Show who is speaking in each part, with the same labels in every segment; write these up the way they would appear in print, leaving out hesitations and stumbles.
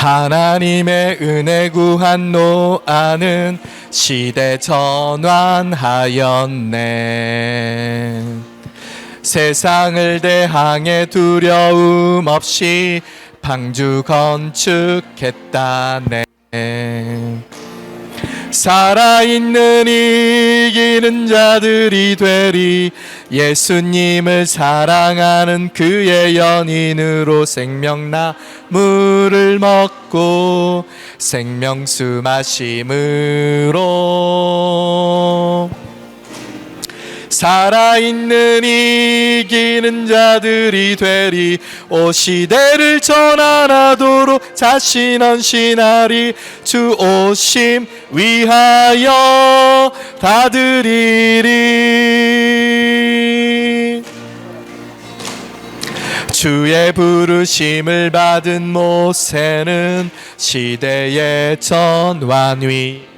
Speaker 1: 하나님의 은혜 구한 노아는 시대 전환하였네. 세상을 대항해 두려움 없이 방주 건축했다네. 살아있는 이기는 자들이 되리. 예수님을 사랑하는 그의 연인으로 생명나무를 먹고 생명수 마심으로 살아있는 이기는 자들이 되리. 오 시대를 전환하도록 자신 헌신하리. 주 오심 위하여 다 드리리. 주의 부르심을 받은 모세는 시대의 전환위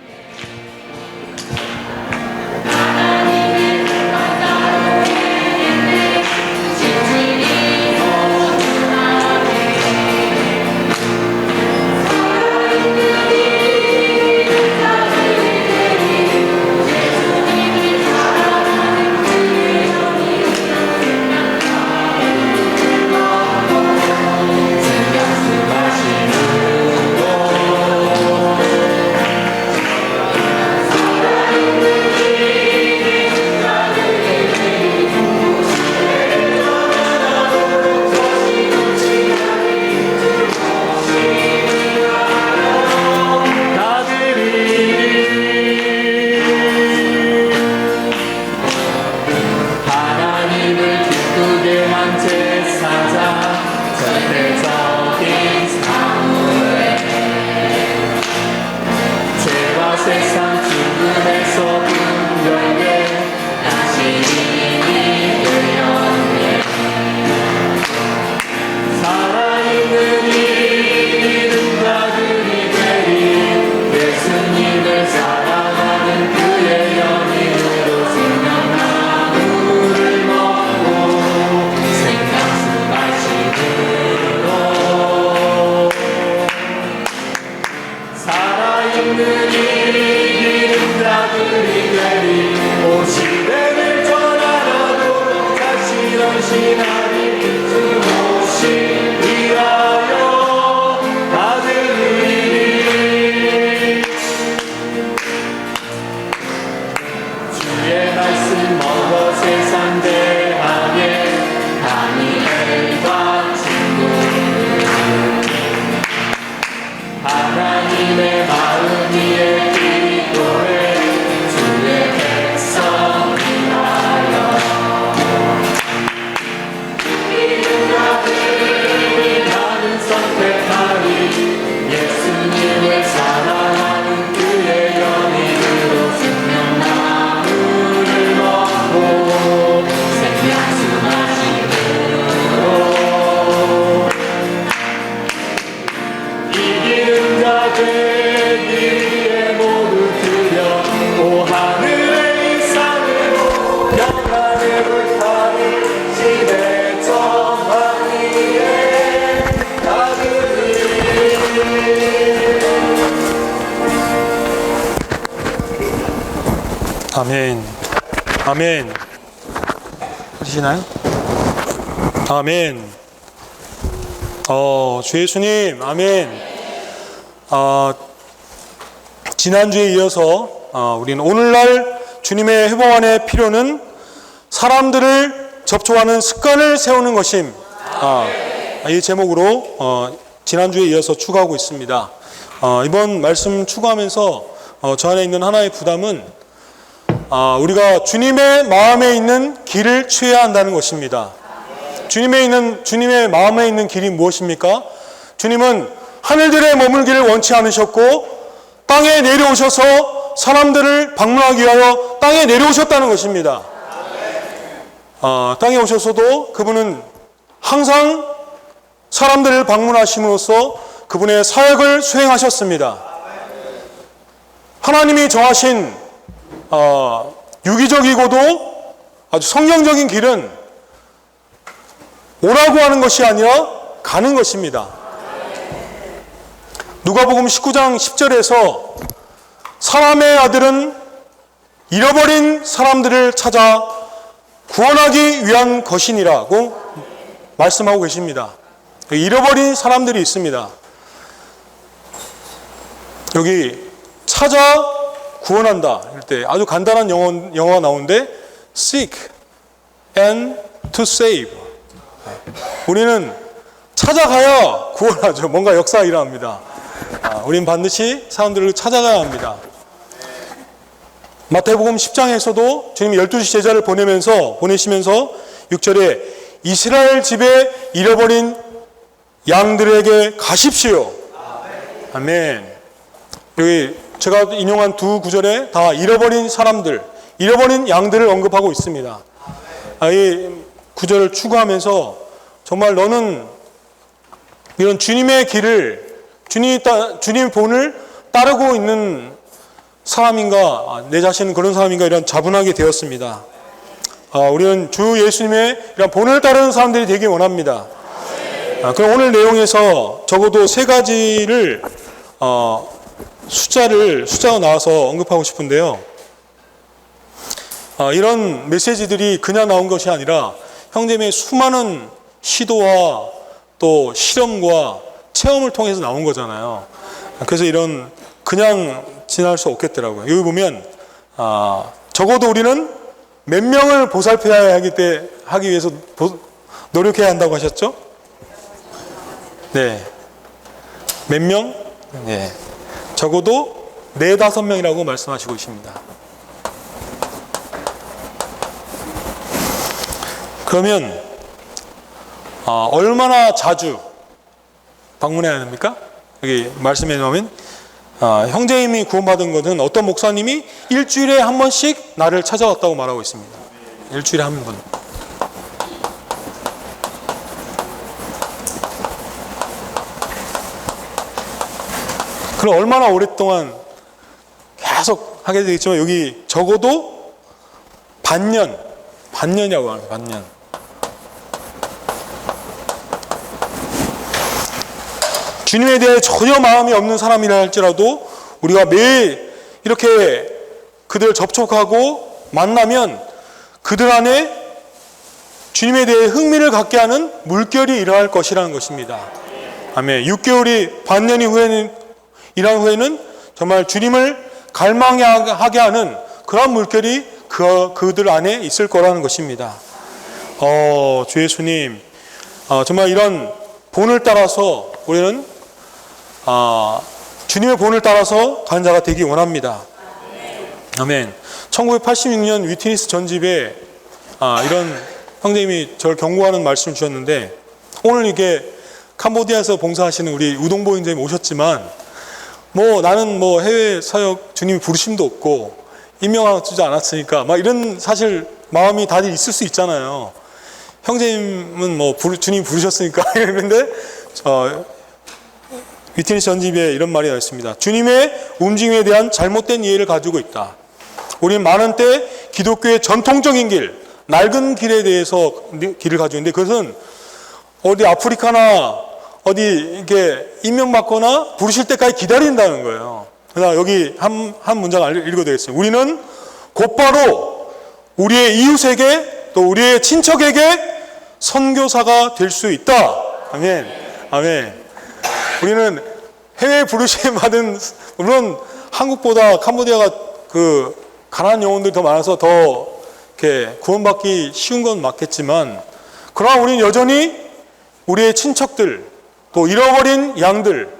Speaker 2: 아멘. 아멘. 들리시나요? 아멘. 주 예수님, 아멘. 지난주에 이어서 우리는 오늘날 주님의 회복안의 필요는 사람들을 접촉하는 습관을 세우는 것임. 이 제목으로 지난주에 이어서 추가하고 있습니다. 이번 말씀 추가하면서 저 안에 있는 하나의 부담은 우리가 주님의 마음에 있는 길을 취해야 한다는 것입니다. 주님의 마음에 있는 길이 무엇입니까? 주님은 하늘들에 머물기를 원치 않으셨고 땅에 내려오셔서 사람들을 방문하기 위하여 땅에 내려오셨다는 것입니다. 땅에 오셔서도 그분은 항상 사람들을 방문하심으로써 그분의 사역을 수행하셨습니다. 하나님이 정하신 유기적이고도 아주 성경적인 길은 오라고 하는 것이 아니라 가는 것입니다. 누가복음 19장 10절에서 사람의 아들은 잃어버린 사람들을 찾아 구원하기 위한 것이니라고 말씀하고 계십니다. 잃어버린 사람들이 있습니다. 여기 찾아 구원한다 이럴 때 아주 간단한 영어가 나오는데 seek and to save. 우리는 찾아가야 구원하죠. 뭔가 역사가 일어납니다. 우리는 반드시 사람들을 찾아가야 합니다. 마태복음 10장에서도 주님이 12시 제자를 보내시면서 6절에 이스라엘 집에 잃어버린 양들에게 가십시오. 아멘. 여기 제가 인용한 두 구절에 다 잃어버린 사람들, 잃어버린 양들을 언급하고 있습니다. 이 구절을 추구하면서 정말 너는 이런 주님의 길을, 주님의 본을 따르고 있는 사람인가, 내 자신은 그런 사람인가 이런 자분하게 되었습니다. 우리는 주 예수님의 이런 본을 따르는 사람들이 되기 원합니다. 그럼 오늘 내용에서 적어도 세 가지를 숫자가 나와서 언급하고 싶은데요. 이런 메시지들이 그냥 나온 것이 아니라 형제님의 수많은 시도와 또 실험과 체험을 통해서 나온 거잖아요. 그래서 이런 그냥 지날 수 없겠더라고요. 여기 보면 적어도 우리는 몇 명을 보살펴야 하기 위해서 노력해야 한다고 하셨죠? 네. 몇 명? 네. 적어도 4-5명이라고 말씀하시고 있습니다. 그러면 얼마나 자주 방문해야 됩니까? 여기 말씀해 놓으면 형제님이 구원받은 것은 어떤 목사님이 일주일에 한 번씩 나를 찾아왔다고 말하고 있습니다. 일주일에 한 번. 그럼 얼마나 오랫동안 계속 하게 되겠지만 여기 적어도 반년이라고 합니다. 반년. 주님에 대해 전혀 마음이 없는 사람이라 할지라도 우리가 매일 이렇게 그들을 접촉하고 만나면 그들 안에 주님에 대해 흥미를 갖게 하는 물결이 일어날 것이라는 것입니다. 아멘. 6개월이 반년이 일한 후에는 정말 주님을 갈망하게 하는 그런 물결이 그들 안에 있을 거라는 것입니다. 주 예수님, 정말 이런 본을 따라서 우리는 주님의 본을 따라서 가는 자가 되기 원합니다. 아멘. 1986년 위트니스 전집에 이런 형제님이 저를 경고하는 말씀을 주셨는데 오늘 이게 캄보디아에서 봉사하시는 우리 우동보 형제님 오셨지만 나는 해외 사역 주님이 부르심도 없고 임명하지 않았으니까 막 이런 사실 마음이 다들 있을 수 있잖아요. 형제님은 주님이 부르셨으니까 그런데 위트니스 전집에 이런 말이 나왔습니다. 주님의 움직임에 대한 잘못된 이해를 가지고 있다. 우리는 많은 때 기독교의 전통적인 길, 낡은 길에 대해서 길을 가지고 있는데 그것은 어디 아프리카나 어디 이렇게 임명받거나 부르실 때까지 기다린다는 거예요. 그래서 여기 한 문장을 읽어드리겠습니다. 우리는 곧바로 우리의 이웃에게 또 우리의 친척에게 선교사가 될 수 있다. 아멘. 아멘. 우리는 해외 부르심 받은, 물론 한국보다 캄보디아가 가난한 영혼들이 더 많아서 더 이렇게 구원받기 쉬운 건 맞겠지만, 그러나 우리는 여전히 우리의 친척들, 또 잃어버린 양들,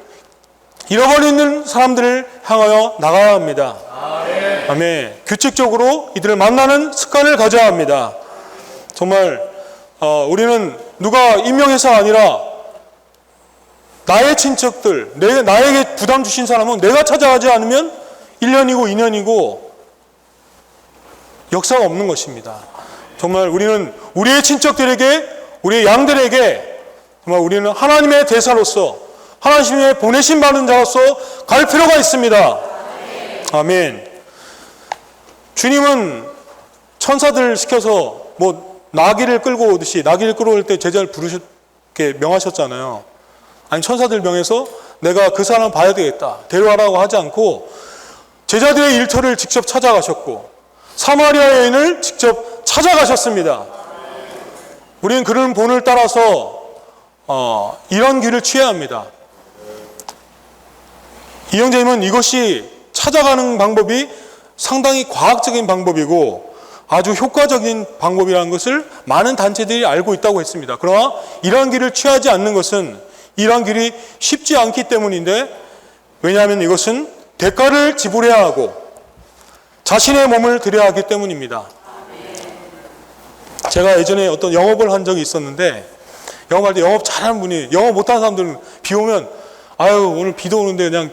Speaker 2: 잃어버리는 사람들을 향하여 나가야 합니다. 아멘. 아멘. 규칙적으로 이들을 만나는 습관을 가져야 합니다. 정말 우리는 누가 임명해서가 아니라 나의 친척들, 나에게 부담 주신 사람은 내가 찾아가지 않으면 1년이고 2년이고 역사가 없는 것입니다. 정말 우리는 우리의 친척들에게, 우리의 양들에게 정말 우리는 하나님의 대사로서, 하나님의 보내신 받은 자로서 갈 필요가 있습니다. 아멘. 주님은 천사들 시켜서 나귀를 끌고 오듯이, 나귀를 끌어올 때 제자를 명하셨잖아요. 아니 천사들 명해서 내가 그 사람 봐야 되겠다, 데려와라고 하지 않고 제자들의 일터를 직접 찾아가셨고 사마리아 여인을 직접 찾아가셨습니다. 우리는 그런 본을 따라서 이런 길을 취해야 합니다. 이 형제님은 이것이 찾아가는 방법이 상당히 과학적인 방법이고 아주 효과적인 방법이라는 것을 많은 단체들이 알고 있다고 했습니다. 그러나 이러한 길을 취하지 않는 것은 이러한 길이 쉽지 않기 때문인데, 왜냐하면 이것은 대가를 지불해야 하고 자신의 몸을 드려야 하기 때문입니다. 제가 예전에 어떤 영업을 한 적이 있었는데, 영업할 때 영업 잘하는 분이, 영업 못하는 사람들은 비 오면 아유 오늘 비도 오는데 그냥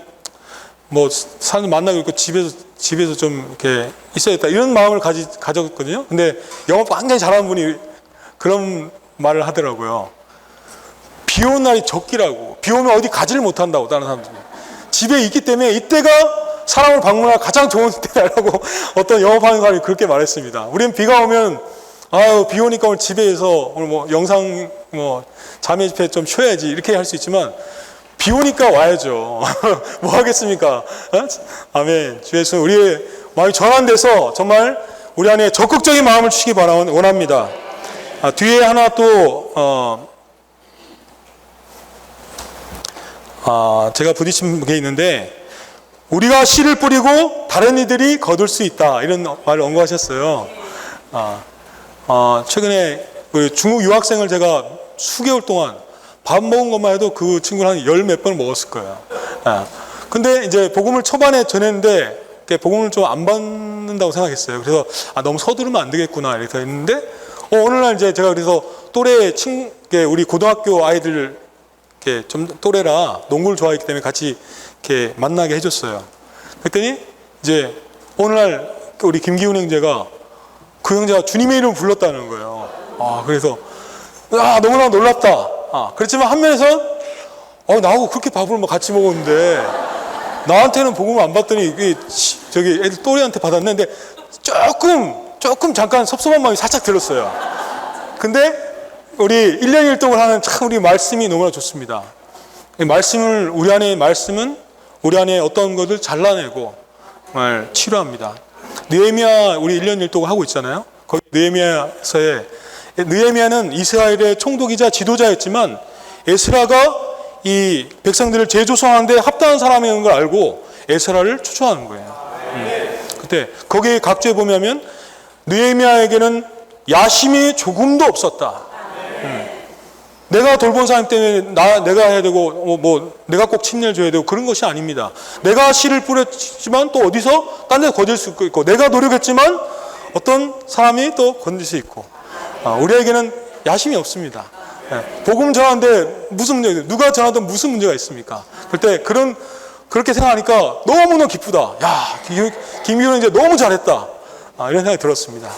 Speaker 2: 뭐 사람 만나고 있고 집에서 좀 이렇게 있어야겠다 이런 마음을 가졌거든요. 근데 영업 굉장히 잘하는 분이 그런 말을 하더라고요. 비 오는 날이 적기라고. 비 오면 어디 가지를 못한다고. 다른 사람들이 집에 있기 때문에 이때가 사람을 방문할 가장 좋은 때라고 어떤 영업하는 사람이 그렇게 말했습니다. 우리는 비가 오면 아유 비 오니까 오늘 집에서 오늘 뭐 영상 뭐 자매 집회 좀 쉬어야지 이렇게 할 수 있지만 비 오니까 와야죠. 뭐 하겠습니까? 아멘. 주 예수, 우리의 마음이 전환돼서 정말 우리 안에 적극적인 마음을 주시기 원합니다. 뒤에 하나 또 제가 부딪힌 게 있는데, 우리가 씨를 뿌리고 다른 이들이 거둘 수 있다 이런 말을 언급하셨어요. 최근에 그 중국 유학생을 제가 수개월 동안 밥 먹은 것만 해도 그 친구를 한 열 몇 번을 먹었을 거예요. 근데 이제 복음을 초반에 전했는데 복음을 좀 안 받는다고 생각했어요. 그래서 너무 서두르면 안 되겠구나 이렇게 했는데, 어느 날 이제 제가 그래서 또래 우리 고등학교 아이들 이렇게 좀 또래라 농구를 좋아했기 때문에 같이 이렇게 만나게 해줬어요. 그랬더니 이제 어느 날 우리 김기훈 형제가 그 형제가 주님의 이름을 불렀다는 거예요. 그래서 너무나 놀랍다. 그렇지만 한 면에서 나하고 그렇게 밥을 같이 먹었는데 나한테는 복음을 안 받더니 이게 저기 애들 또래한테 받았는데 조금 잠깐 섭섭한 마음이 살짝 들었어요. 근데 우리 1년 1동을 하는 참 우리 말씀이 너무나 좋습니다. 말씀은 우리 안에 어떤 것을 잘라내고 정말 치료합니다. 느헤미야 우리 1년 1동을 하고 있잖아요. 거기 느헤미야는 이스라엘의 총독이자 지도자였지만 에스라가 이 백성들을 재조성하는데 합당한 사람인 걸 알고 에스라를 추천하는 거예요. 그때 거기 각주에 보면 느헤미야에게는 야심이 조금도 없었다. 내가 돌본 사람 때문에 내가 해야 되고 내가 꼭 침례를 줘야 되고 그런 것이 아닙니다. 내가 씨를 뿌렸지만 또 어디서 딴 데서 거둘 수 있고, 내가 노력했지만 어떤 사람이 또 건질 수 있고, 우리에게는 야심이 없습니다. 복음 전하는데 무슨 문제, 누가 전하든 무슨 문제가 있습니까? 그때 그렇게 생각하니까 너무너무 기쁘다. 김기훈은 이제 너무 잘했다. 이런 생각이 들었습니다.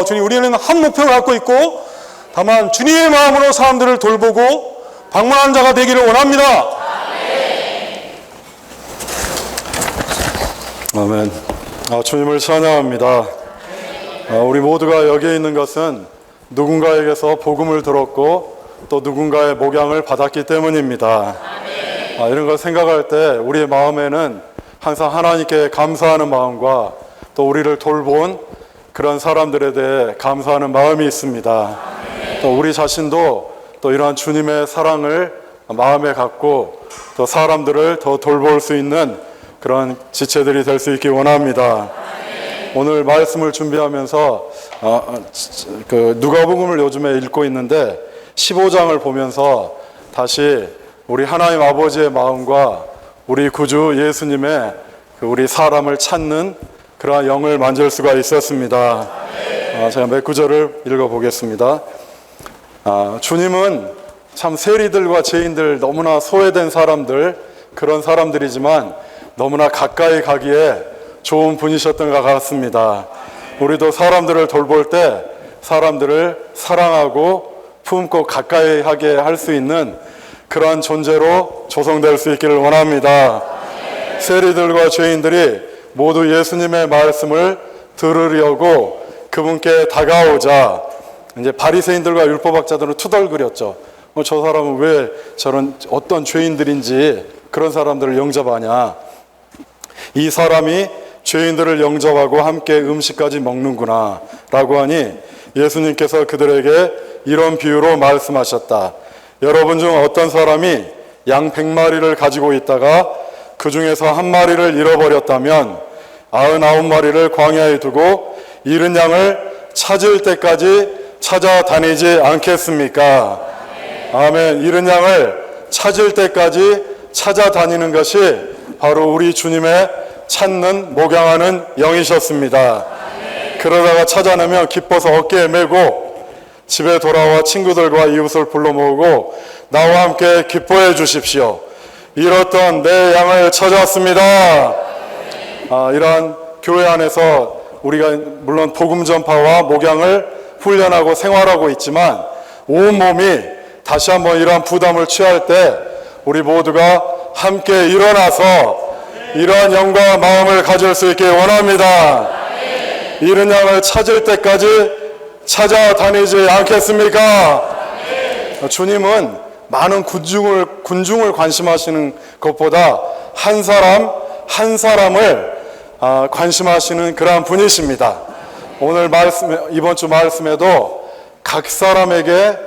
Speaker 2: 주님, 우리는 한 목표를 갖고 있고, 다만 주님의 마음으로 사람들을 돌보고 방문하는 자가 되기를 원합니다.
Speaker 3: 아멘. 주님을 찬양합니다. 우리 모두가 여기에 있는 것은 누군가에게서 복음을 들었고 또 누군가의 목양을 받았기 때문입니다. 이런 걸 생각할 때 우리의 마음에는 항상 하나님께 감사하는 마음과 또 우리를 돌본 그런 사람들에 대해 감사하는 마음이 있습니다. 또 우리 자신도 또 이러한 주님의 사랑을 마음에 갖고 또 사람들을 더 돌볼 수 있는 그런 지체들이 될 수 있기 원합니다. 오늘 말씀을 준비하면서 그 누가복음을 요즘에 읽고 있는데 15장을 보면서 다시 우리 하나님 아버지의 마음과 우리 구주 예수님의 우리 사람을 찾는 그러한 영을 만질 수가 있었습니다. 제가 몇 구절을 읽어보겠습니다. 주님은 참 세리들과 죄인들, 너무나 소외된 사람들, 그런 사람들이지만 너무나 가까이 가기에 좋은 분이셨던 것 같습니다. 우리도 사람들을 돌볼 때 사람들을 사랑하고 품고 가까이 하게 할 수 있는 그러한 존재로 조성될 수 있기를 원합니다. 세리들과 죄인들이 모두 예수님의 말씀을 들으려고 그분께 다가오자 이제 바리새인들과 율법학자들은 투덜거렸죠. 저 사람은 왜 저런 어떤 죄인들인지 그런 사람들을 영접하냐? 이 사람이 죄인들을 영접하고 함께 음식까지 먹는구나 라고 하니 예수님께서 그들에게 이런 비유로 말씀하셨다. 여러분 중 어떤 사람이 양 100마리를 가지고 있다가 그 중에서 한 마리를 잃어버렸다면 99마리를 광야에 두고 잃은 양을 찾을 때까지 찾아다니지 않겠습니까? 아멘. 잃은 양을 찾을 때까지 찾아다니는 것이 바로 우리 주님의 찾는 목양하는 영이셨습니다. 그러다가 찾아내면 기뻐서 어깨에 메고 집에 돌아와 친구들과 이웃을 불러 모으고 나와 함께 기뻐해 주십시오. 잃었던 내 양을 찾았습니다. 이러한 교회 안에서 우리가 물론 복음 전파와 목양을 훈련하고 생활하고 있지만 온몸이 다시 한번 이러한 부담을 취할 때 우리 모두가 함께 일어나서 이러한 영과 마음을 가질 수 있게 원합니다. 잃은 양을 찾을 때까지 찾아다니지 않겠습니까? 주님은 많은 군중을 관심하시는 것보다 한 사람 한 사람을 관심하시는 그러한 분이십니다. 오늘 이번 주 말씀에도 각 사람에게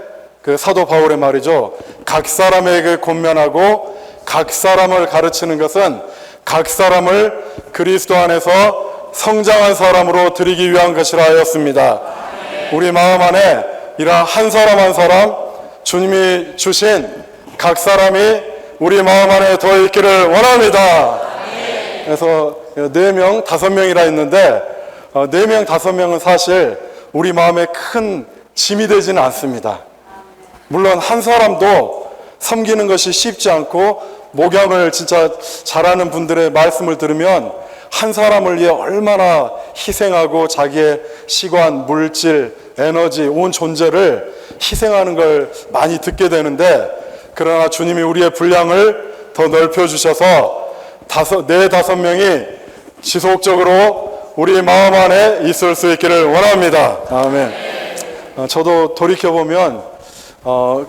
Speaker 3: 그 사도 바울의 말이죠. 각 사람에게 권면하고 각 사람을 가르치는 것은 각 사람을 그리스도 안에서 성장한 사람으로 드리기 위한 것이라 하였습니다. 우리 마음 안에 이러한 한 사람 한 사람 주님이 주신 각 사람이 우리 마음 안에 더 있기를 원합니다. 그래서 4명, 5명이라 했는데 4명, 5명은 사실 우리 마음에 큰 짐이 되지는 않습니다. 물론 한 사람도 섬기는 것이 쉽지 않고 목양을 진짜 잘하는 분들의 말씀을 들으면 한 사람을 위해 얼마나 희생하고 자기의 시간, 물질, 에너지, 온 존재를 희생하는 걸 많이 듣게 되는데 그러나 주님이 우리의 분량을 더 넓혀주셔서 4-5명이 지속적으로 우리 마음 안에 있을 수 있기를 원합니다. 아멘. 저도 돌이켜보면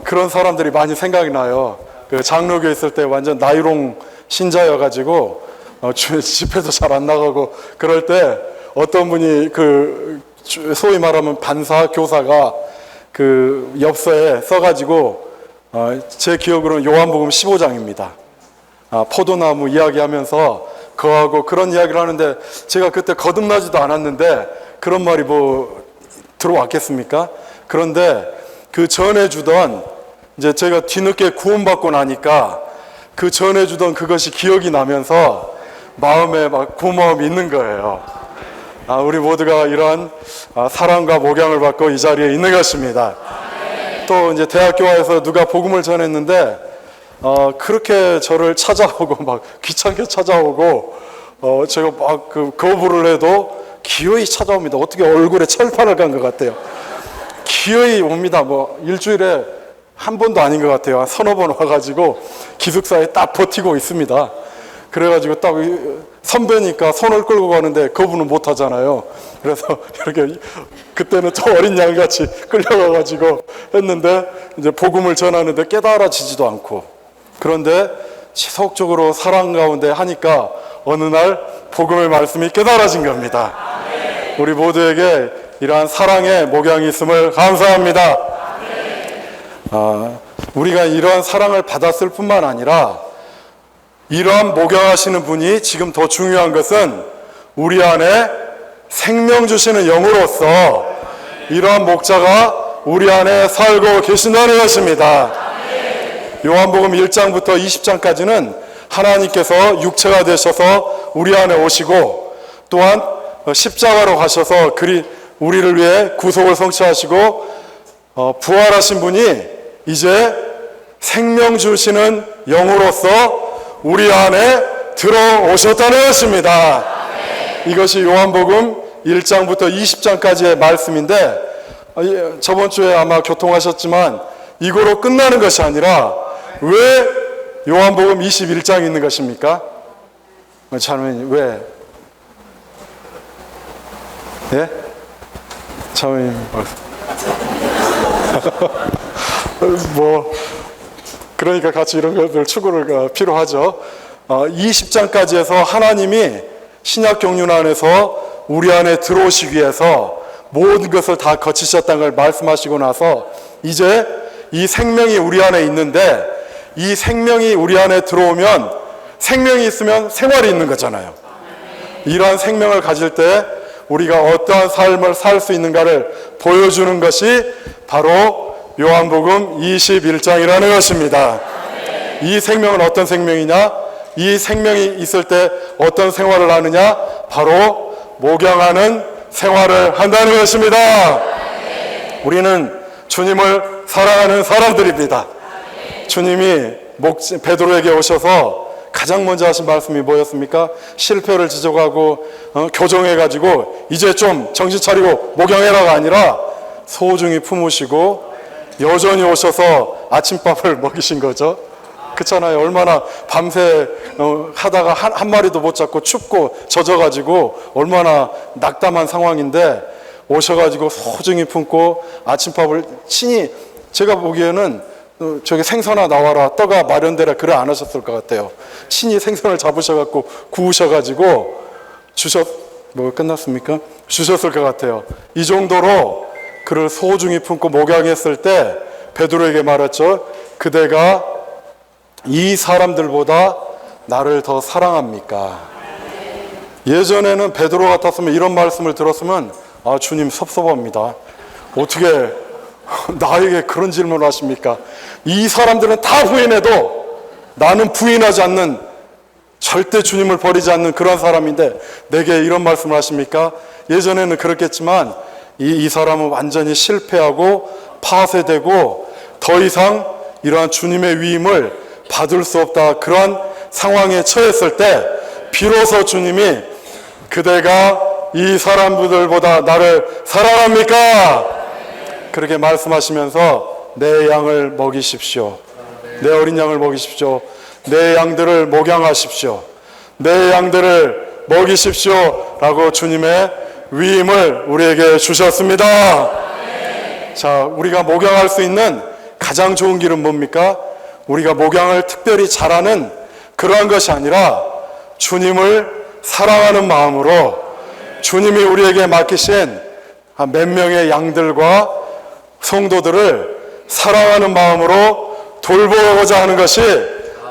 Speaker 3: 그런 사람들이 많이 생각이 나요. 그 장로교에 있을 때 완전 나이롱 신자여가지고 집회도 잘 안 나가고 그럴 때 어떤 분이 그 소위 말하면 반사 교사가 그 엽서에 써가지고 제 기억으로는 요한복음 15장입니다. 포도나무 이야기하면서 그하고 그런 이야기를 하는데 제가 그때 거듭나지도 않았는데 그런 말이 뭐 들어왔겠습니까? 그런데 그 전해주던 이제 제가 뒤늦게 구원받고 나니까 그 전해주던 그것이 기억이 나면서 마음에 막 고마움이 있는 거예요. 우리 모두가 이러한 사랑과 목양을 받고 이 자리에 있는 것입니다. 또 이제 대학교에서 누가 복음을 전했는데 그렇게 저를 찾아오고 막 귀찮게 찾아오고 제가 막 그 거부를 해도 기어이 찾아옵니다. 어떻게 얼굴에 철판을 간 것 같아요. 기어이 옵니다. 뭐 일주일에 한 번도 아닌 것 같아요. 한 3-4번 와가지고 기숙사에 딱 버티고 있습니다. 그래가지고 딱 선배니까 손을 끌고 가는데 거부는 못 하잖아요. 그래서 이렇게 그때는 또 어린 양같이 끌려가가지고 했는데 이제 복음을 전하는데 깨달아지지도 않고 그런데 지속적으로 사랑 가운데 하니까 어느 날 복음의 말씀이 깨달아진 겁니다. 우리 모두에게 이러한 사랑의 목양이 있음을 감사합니다. 우리가 이러한 사랑을 받았을 뿐만 아니라 이러한 목양하시는 분이 지금 더 중요한 것은 우리 안에 생명 주시는 영으로서 이러한 목자가 우리 안에 살고 계신다는 것입니다. 요한복음 1장부터 20장까지는 하나님께서 육체가 되셔서 우리 안에 오시고 또한 십자가로 가셔서 우리를 위해 구속을 성취하시고 부활하신 분이 이제 생명 주시는 영으로서 우리 안에 들어오셨다는 것입니다. 이것이 요한복음 1장부터 20장까지의 말씀인데 저번 주에 아마 교통하셨지만 이거로 끝나는 것이 아니라 왜 요한복음 21장이 있는 것입니까? 자매님 왜? 예? 자매님 뭐 그러니까 같이 이런 것들 추구를 필요하죠. 20장까지 해서 하나님이 신약 경륜 안에서 우리 안에 들어오시기 위해서 모든 것을 다 거치셨다는 걸 말씀하시고 나서 이제 이 생명이 우리 안에 있는데 이 생명이 우리 안에 들어오면 생명이 있으면 생활이 있는 거잖아요. 이러한 생명을 가질 때 우리가 어떠한 삶을 살 수 있는가를 보여주는 것이 바로 요한복음 21장이라는 것입니다. 이 생명은 어떤 생명이냐? 이 생명이 있을 때 어떤 생활을 하느냐? 바로 목양하는 생활을 한다는 것입니다. 우리는 주님을 사랑하는 사람들입니다. 주님이 베드로에게 오셔서 가장 먼저 하신 말씀이 뭐였습니까? 실패를 지적하고 교정해가지고 이제 좀 정신 차리고 목양해라가 아니라 소중히 품으시고 여전히 오셔서 아침밥을 먹이신 거죠. 그렇잖아요. 얼마나 밤새 하다가 한 마리도 못 잡고 춥고 젖어가지고 얼마나 낙담한 상황인데 오셔가지고 소중히 품고 아침밥을 친히, 제가 보기에는 저기 생선아 나와라, 떠가 마련되라, 그래 안 하셨을 것 같아요. 친히 생선을 잡으셔갖고 구우셔가지고 끝났습니까? 주셨을 것 같아요. 이 정도로 그를 소중히 품고 목양했을 때 베드로에게 말했죠. 그대가 이 사람들보다 나를 더 사랑합니까? 예전에는 베드로 같았으면 이런 말씀을 들었으면 주님 섭섭합니다. 어떻게 나에게 그런 질문을 하십니까? 이 사람들은 다 부인해도 나는 부인하지 않는, 절대 주님을 버리지 않는 그런 사람인데 내게 이런 말씀을 하십니까? 예전에는 그렇겠지만 이 사람은 완전히 실패하고 파쇄되고 더 이상 이러한 주님의 위임을 받을 수 없다, 그러한 상황에 처했을 때 비로소 주님이 그대가 이 사람들보다 나를 사랑합니까? 그렇게 말씀하시면서 내 양을 먹이십시오. 내 어린 양을 먹이십시오. 내 양들을 목양하십시오. 내 양들을 먹이십시오 라고 주님의 위임을 우리에게 주셨습니다. 자, 우리가 목양할 수 있는 가장 좋은 길은 뭡니까? 우리가 목양을 특별히 잘하는 그러한 것이 아니라 주님을 사랑하는 마음으로 주님이 우리에게 맡기신 몇 명의 양들과 성도들을 사랑하는 마음으로 돌보고자 하는 것이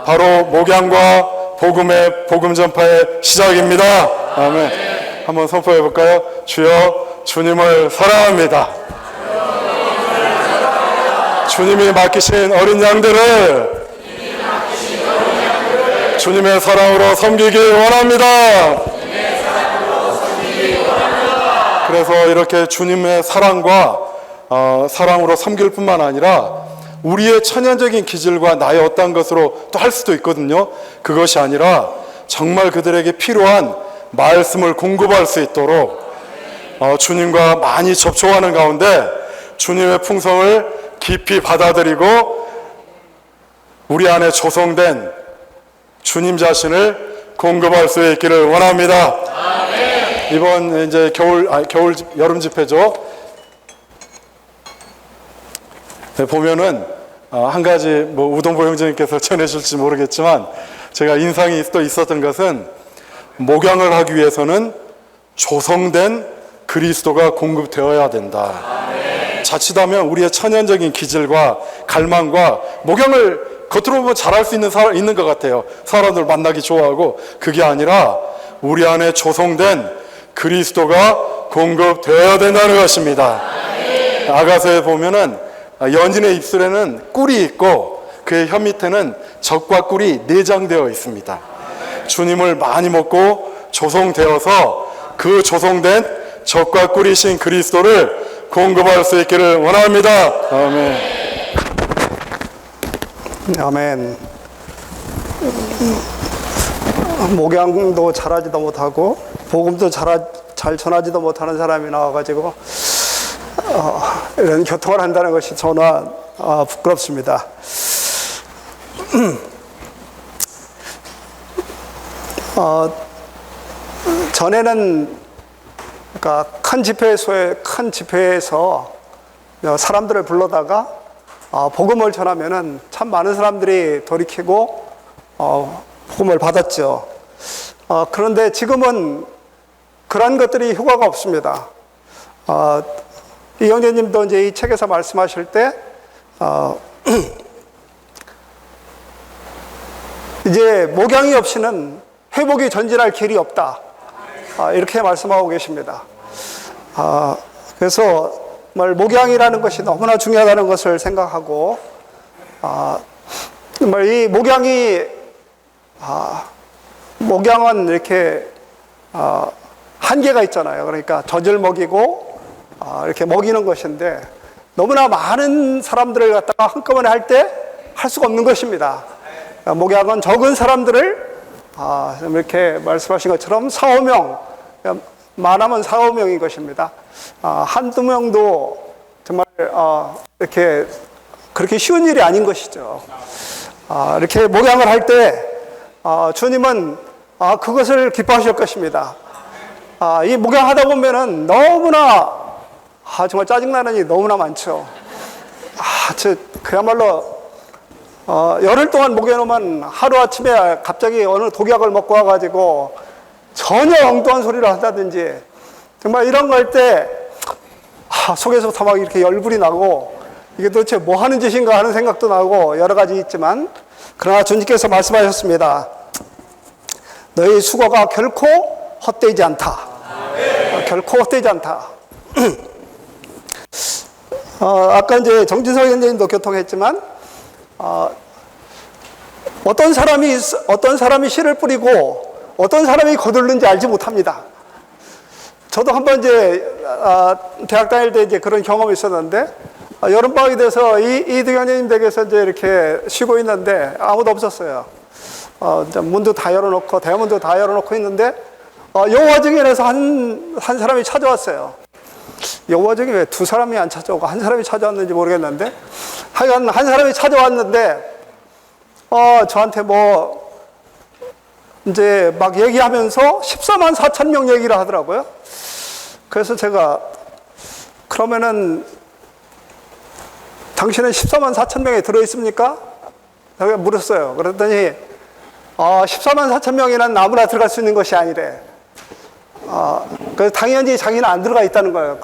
Speaker 3: 바로 목양과 복음 전파의 시작입니다. 아멘. 한번 선포해 볼까요? 주여, 주님을 사랑합니다. 주님이 맡기신 어린 양들을 주님의 사랑으로 섬기기 원합니다. 그래서 이렇게 주님의 사랑과 사랑으로 섬길 뿐만 아니라 우리의 천연적인 기질과 나의 어떤 것으로 또 할 수도 있거든요. 그것이 아니라 정말 그들에게 필요한 말씀을 공급할 수 있도록 주님과 많이 접촉하는 가운데 주님의 풍성을 깊이 받아들이고 우리 안에 조성된 주님 자신을 공급할 수 있기를 원합니다. 아멘. 이번 이제 여름 집회죠. 보면은 한 가지 우동보 형제님께서 전해줄지 모르겠지만 제가 인상이 또 있었던 것은 목양을 하기 위해서는 조성된 그리스도가 공급되어야 된다. 아멘. 자칫하면 우리의 천연적인 기질과 갈망과 목양을 겉으로 보면 잘할 수 있는 것 같아요. 사람들 만나기 좋아하고, 그게 아니라 우리 안에 조성된 그리스도가 공급되어야 된다는 것입니다. 아멘. 아가서에 보면은 연인의 입술에는 꿀이 있고 그의 혀 밑에는 젖과 꿀이 내장되어 있습니다. 주님을 많이 먹고 조성되어서 그 조성된 젖과 꿀이신 그리스도를 공급할 수 있기를 원합니다. 아멘.
Speaker 4: 아멘. 목양도 잘하지도 못하고 복음도 잘 전하지도 못하는 사람이 나와가지고 이런 교통을 한다는 것이 저는 부끄럽습니다. 전에는 그러니까 큰 집회에서 사람들을 불러다가 복음을 전하면은 참 많은 사람들이 돌이키고 복음을 받았죠. 그런데 지금은 그런 것들이 효과가 없습니다. 이 형제님도 이제 이 책에서 말씀하실 때 이제 목양이 없이는 회복이 전진할 길이 없다. 이렇게 말씀하고 계십니다. 그래서 정말 목양이라는 것이 너무나 중요하다는 것을 생각하고 정말 이 목양은 이렇게 한계가 있잖아요. 그러니까 젖을 먹이고 이렇게 먹이는 것인데 너무나 많은 사람들을 갖다가 한꺼번에 할 때 할 수가 없는 것입니다. 목양은 적은 사람들을 이렇게 말씀하신 것처럼 4, 5명, 많으면 4, 5명인 것입니다. 한두 명도 정말 이렇게 그렇게 쉬운 일이 아닌 것이죠. 이렇게 목양을 할 때 주님은 그것을 기뻐하실 것입니다. 이 목양하다 보면은 너무나 정말 짜증나는 일이 너무나 많죠. 그야말로 열흘 동안 목여놓으면 하루아침에 갑자기 어느 독약을 먹고 와가지고 전혀 엉뚱한 소리를 한다든지 정말 이런 거 할 때 속에서부터 막 이렇게 열불이 나고 이게 도대체 뭐 하는 짓인가 하는 생각도 나고 여러 가지 있지만 그러나 주님께서 말씀하셨습니다. 너희 수고가 결코 헛되지 않다. 결코 헛되지 않다. 아까 이제 정진석 선생님도 교통했지만 어떤 사람이 씨를 뿌리고 어떤 사람이 거둘는지 알지 못합니다. 저도 한번 이제 대학 다닐 때 이제 그런 경험이 있었는데 여름방학이 돼서 이등현님 댁에서 이제 이렇게 쉬고 있는데 아무도 없었어요. 문도 다 열어놓고 대문도 다 열어놓고 있는데 여호와 증인에서 한 사람이 찾아왔어요. 여호와 증인 왜 두 사람이 안 찾아오고 한 사람이 찾아왔는지 모르겠는데 하여간 한 사람이 찾아왔는데 저한테 뭐 이제 막 얘기하면서 14만 4천 명 얘기를 하더라고요. 그래서 제가 그러면은 당신은 14만 4천 명에 들어있습니까? 제가 물었어요. 그랬더니 14만 4천 명이란 아무나 들어갈 수 있는 것이 아니래. 그래서 당연히 자기는 안 들어가 있다는 거예요.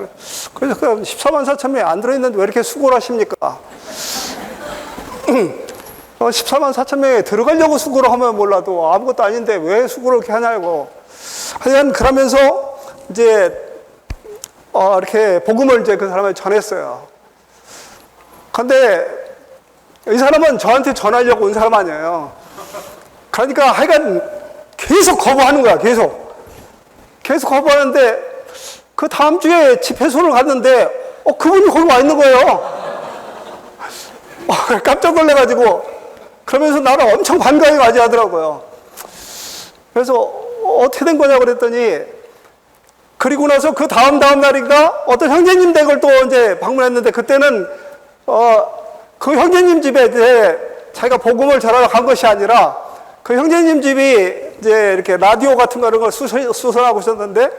Speaker 4: 그래서 14만 4천 명이 안 들어있는데 왜 이렇게 수고를 하십니까? 14만 4천 명에 들어가려고 수고를 하면 몰라도 아무것도 아닌데 왜 수고를 이렇게 하냐고. 하여간 그러면서 이제 이렇게 복음을 이제 그 사람한테 전했어요. 근데 이 사람은 저한테 전하려고 온 사람 아니에요. 그러니까 하여간 계속 거부하는 거야. 계속 거부하는데 그 다음 주에 집회소를 갔는데 그분이 거기 와 있는 거예요. 깜짝 놀래가지고 그러면서 나를 엄청 반가워해 맞이하더라고요. 그래서 어떻게 된 거냐고 그랬더니 그리고 나서 그 다음 날인가 어떤 형제님 댁을 또 이제 방문했는데 그때는 그 형제님 집에 이제 자기가 복음을 전하러 간 것이 아니라 그 형제님 집이 이제 이렇게 라디오 같은 거 이런 걸 수선하고 있었는데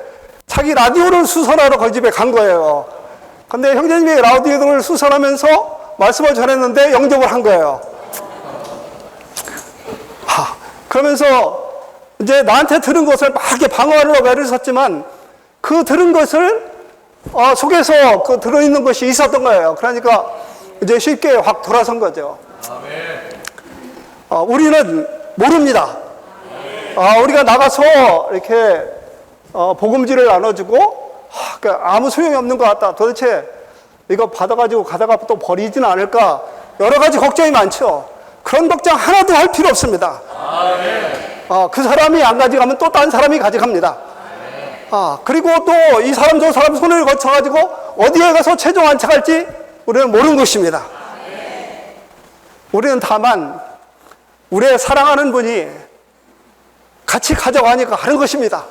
Speaker 4: 자기 라디오를 수선하러 그 집에 간 거예요. 근데 형제님이 라디오를 수선하면서 말씀을 전했는데 영접을 한 거예요. 그러면서 이제 나한테 들은 것을 막 이렇게 방어하려고 애를 썼지만 그 들은 것을 속에서 그 들어있는 것이 있었던 거예요. 그러니까 이제 쉽게 확 돌아선 거죠. 우리는 모릅니다. 우리가 나가서 이렇게 복음지를 나눠주고 아무 소용이 없는 것 같다. 도대체 이거 받아가지고 가다가 또 버리지는 않을까. 여러 가지 걱정이 많죠. 그런 걱정 하나도 할 필요 없습니다. 그 사람이 안 가져가면 또 다른 사람이 가져갑니다. 그리고 또 이 사람 저 사람 손을 거쳐가지고 어디에 가서 최종 안착할지 우리는 모르는 것입니다. 우리는 다만 우리의 사랑하는 분이 같이 가져가니까 하는 것입니다.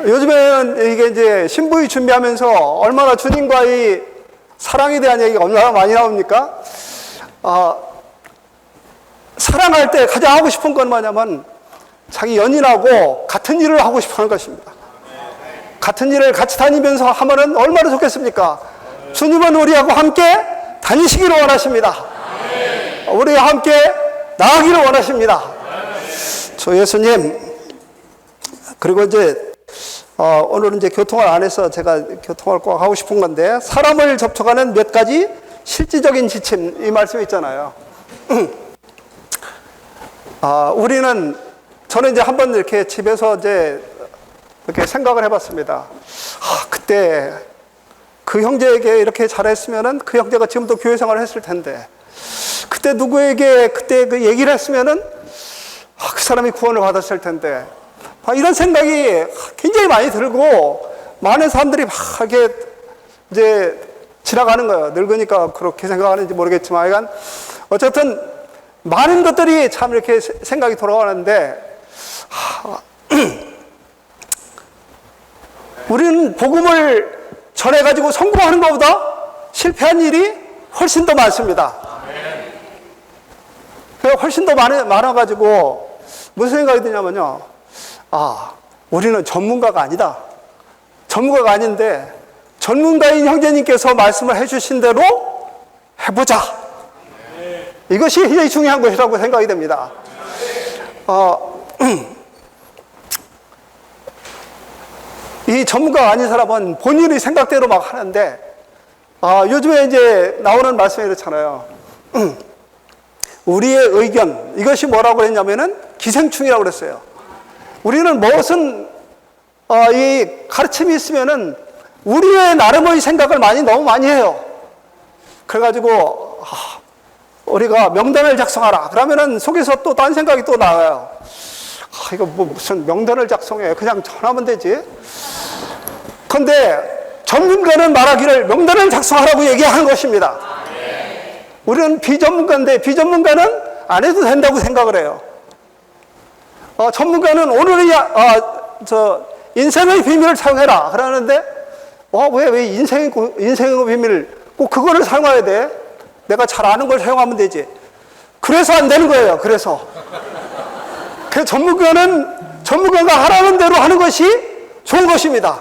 Speaker 4: 요즘에는 이게 이제 신부의 준비하면서 얼마나 주님과의 사랑에 대한 얘기가 얼마나 많이 나옵니까? 사랑할 때 가장 하고 싶은 건 뭐냐면 자기 연인하고 같은 일을 하고 싶어 하는 것입니다. 같은 일을 같이 다니면서 하면은 얼마나 좋겠습니까? 주님은 우리하고 함께 다니시기를 원하십니다. 우리와 함께 나가기를 원하십니다. 주 예수님, 그리고 이제 오늘은 이제 교통을 안 해서 제가 교통을 꼭 하고 싶은 건데, 사람을 접촉하는 몇 가지 실질적인 지침, 이 말씀 있잖아요. 저는 이제 한번 이렇게 집에서 이제 이렇게 생각을 해봤습니다. 그때 그 형제에게 이렇게 잘했으면은 그 형제가 지금도 교회 생활을 했을 텐데, 그때 누구에게 그때 그 얘기를 했으면은 그 사람이 구원을 받았을 텐데, 이런 생각이 굉장히 많이 들고, 많은 사람들이 막 이렇게 이제 지나가는 거예요. 늙으니까 그렇게 생각하는지 모르겠지만, 하여간 어쨌든 많은 것들이 참 이렇게 생각이 돌아가는데, 우리는 복음을 전해가지고 성공하는 것보다 실패한 일이 훨씬 더 많습니다. 훨씬 더 많아가지고 무슨 생각이 드냐면요. 우리는 전문가가 아니다. 전문가가 아닌데 전문가인 형제님께서 말씀을 해주신 대로 해보자. 이것이 굉장히 중요한 것이라고 생각이 됩니다. 이 전문가가 아닌 사람은 본인의 생각대로 막 하는데, 요즘에 이제 나오는 말씀이 이렇잖아요. 우리의 의견, 이것이 뭐라고 했냐면은 기생충이라고 그랬어요. 우리는 무슨, 이 가르침이 있으면은 우리의 나름의 생각을 너무 많이 해요. 그래가지고, 우리가 명단을 작성하라. 그러면은 속에서 또 딴 생각이 또 나와요. 이거 뭐 무슨 명단을 작성해. 그냥 전하면 되지. 근데 전문가는 말하기를 명단을 작성하라고 얘기하는 것입니다. 우리는 비전문가인데 비전문가는 안 해도 된다고 생각을 해요. 전문가는 오늘의 인생의 비밀을 사용해라 그러는데, 왜 인생의 비밀 꼭 그거를 사용해야 돼? 내가 잘 아는 걸 사용하면 되지. 그래서 안 되는 거예요. 그래서 전문가가 하라는 대로 하는 것이 좋은 것입니다.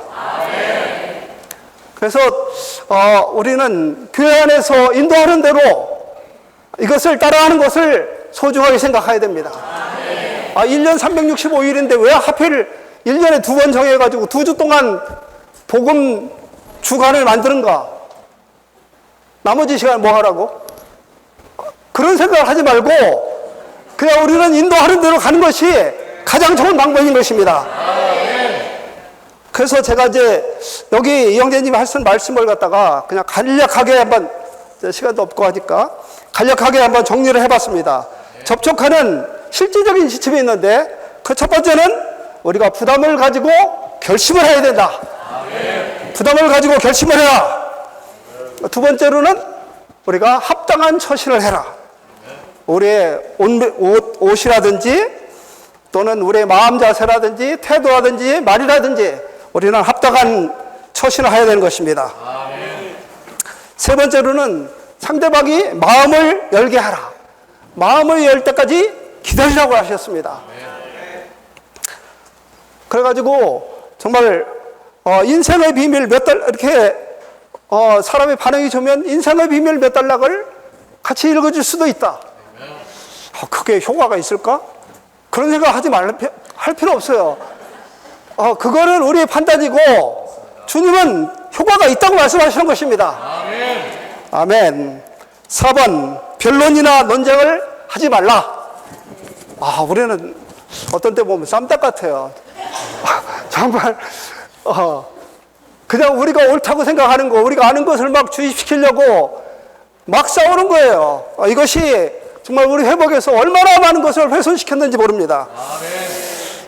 Speaker 4: 그래서 우리는 교회 안에서 인도하는 대로 이것을 따라하는 것을 소중하게 생각해야 됩니다. 1년 365일인데 왜 하필 1년에 2번 정해가지고 2주 동안 복음 주간을 만드는가? 나머지 시간 뭐 하라고? 그런 생각을 하지 말고 그냥 우리는 인도하는 대로 가는 것이 가장 좋은 방법인 것입니다. 그래서 제가 이제 여기 이 형제님이 하신 말씀을 갖다가 그냥 간략하게 한번, 시간도 없고 하니까 간략하게 한번 정리를 해봤습니다. 접촉하는 실질적인 지침이 있는데, 그 첫 번째는 우리가 부담을 가지고 결심을 해야 된다. 부담을 가지고 결심을 해라. 두 번째로는 우리가 합당한 처신을 해라. 우리의 옷이라든지 또는 우리의 마음 자세라든지 태도라든지 말이라든지 우리는 합당한 처신을 해야 되는 것입니다. 세 번째로는 상대방이 마음을 열게 하라. 마음을 열 때까지 기다리라고 하셨습니다. 그래가지고 정말 인생의 비밀 몇 달 이렇게 사람의 반응이 좋으면 인생의 비밀 몇 달락을 같이 읽어줄 수도 있다. 그게 효과가 있을까? 그런 생각 할 필요 없어요. 그거는 우리의 판단이고 주님은 효과가 있다고 말씀하시는 것입니다. 아멘. 4번, 변론이나 논쟁을 하지 말라. 우리는 어떤 때 보면 쌈딱 같아요. 정말 그냥 우리가 옳다고 생각하는 거, 우리가 아는 것을 막 주입시키려고 막 싸우는 거예요. 이것이 정말 우리 회복에서 얼마나 많은 것을 훼손시켰는지 모릅니다.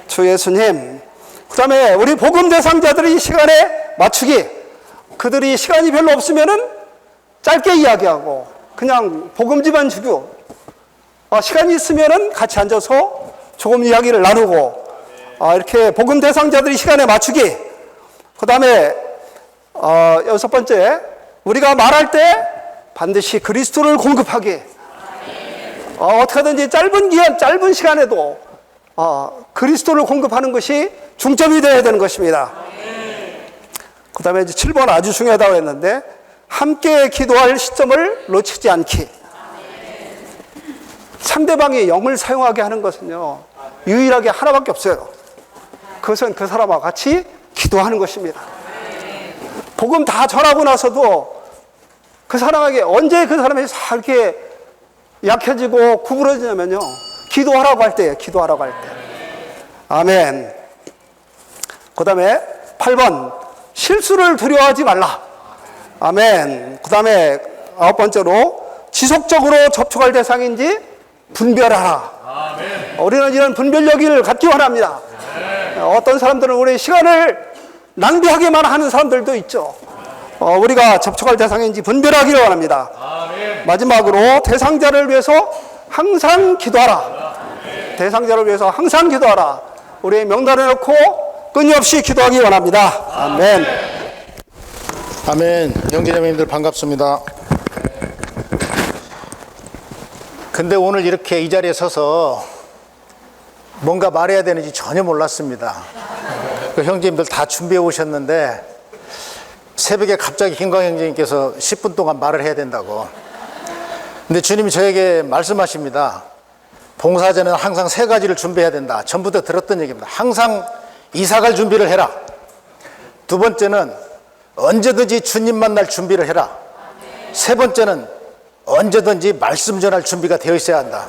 Speaker 4: 주 예수님, 그 다음에 우리 복음 대상자들이 시간에 맞추기. 그들이 시간이 별로 없으면은 짧게 이야기하고 그냥 복음지만 주고, 시간이 있으면은 같이 앉아서 조금 이야기를 나누고, 이렇게 복음 대상자들이 시간에 맞추기. 그 다음에 6번째, 우리가 말할 때 반드시 그리스도를 공급하기. 어떻게 하든지 짧은 기간, 짧은 시간에도 그리스도를 공급하는 것이 중점이 되어야 되는 것입니다. 그 다음에 이제 7번 아주 중요하다고 했는데, 함께 기도할 시점을 놓치지 않기. 상대방의 영을 사용하게 하는 것은요, 유일하게 하나밖에 없어요. 그것은 그 사람과 같이 기도하는 것입니다. 복음 다 전하고 나서도 그 사람에게 언제 그 사람이 이렇게 약해지고 구부러지냐면요, 기도하라고 할 때예요. 기도하라고 할 때. 아멘. 그 다음에 8번, 실수를 두려워하지 말라. 아멘. 그 다음에 9번째로, 지속적으로 접촉할 대상인지 분별하라. 아멘. 우리는 이런 분별력을 갖기 원합니다. 어떤 사람들은 우리 시간을 낭비하게만 하는 사람들도 있죠. 우리가 접촉할 대상인지 분별하기를 원합니다. 아멘. 마지막으로 대상자를 위해서 항상 기도하라. 대상자를 위해서 항상 기도하라. 우리의 명단을 놓고 끊임없이 기도하기 원합니다. 아멘.
Speaker 5: 아멘. 형제자매님들 반갑습니다. 근데 오늘 이렇게 이 자리에 서서 뭔가 말해야 되는지 전혀 몰랐습니다. 그 형제님들 다 준비해 오셨는데 새벽에 갑자기 김광 형제님께서 10분 동안 말을 해야 된다고. 근데 주님이 저에게 말씀하십니다. 봉사자는 항상 3가지를 준비해야 된다. 전부터 들었던 얘기입니다. 항상 이사갈 준비를 해라. 2번째는 언제든지 주님 만날 준비를 해라. 3번째는 언제든지 말씀 전할 준비가 되어 있어야 한다.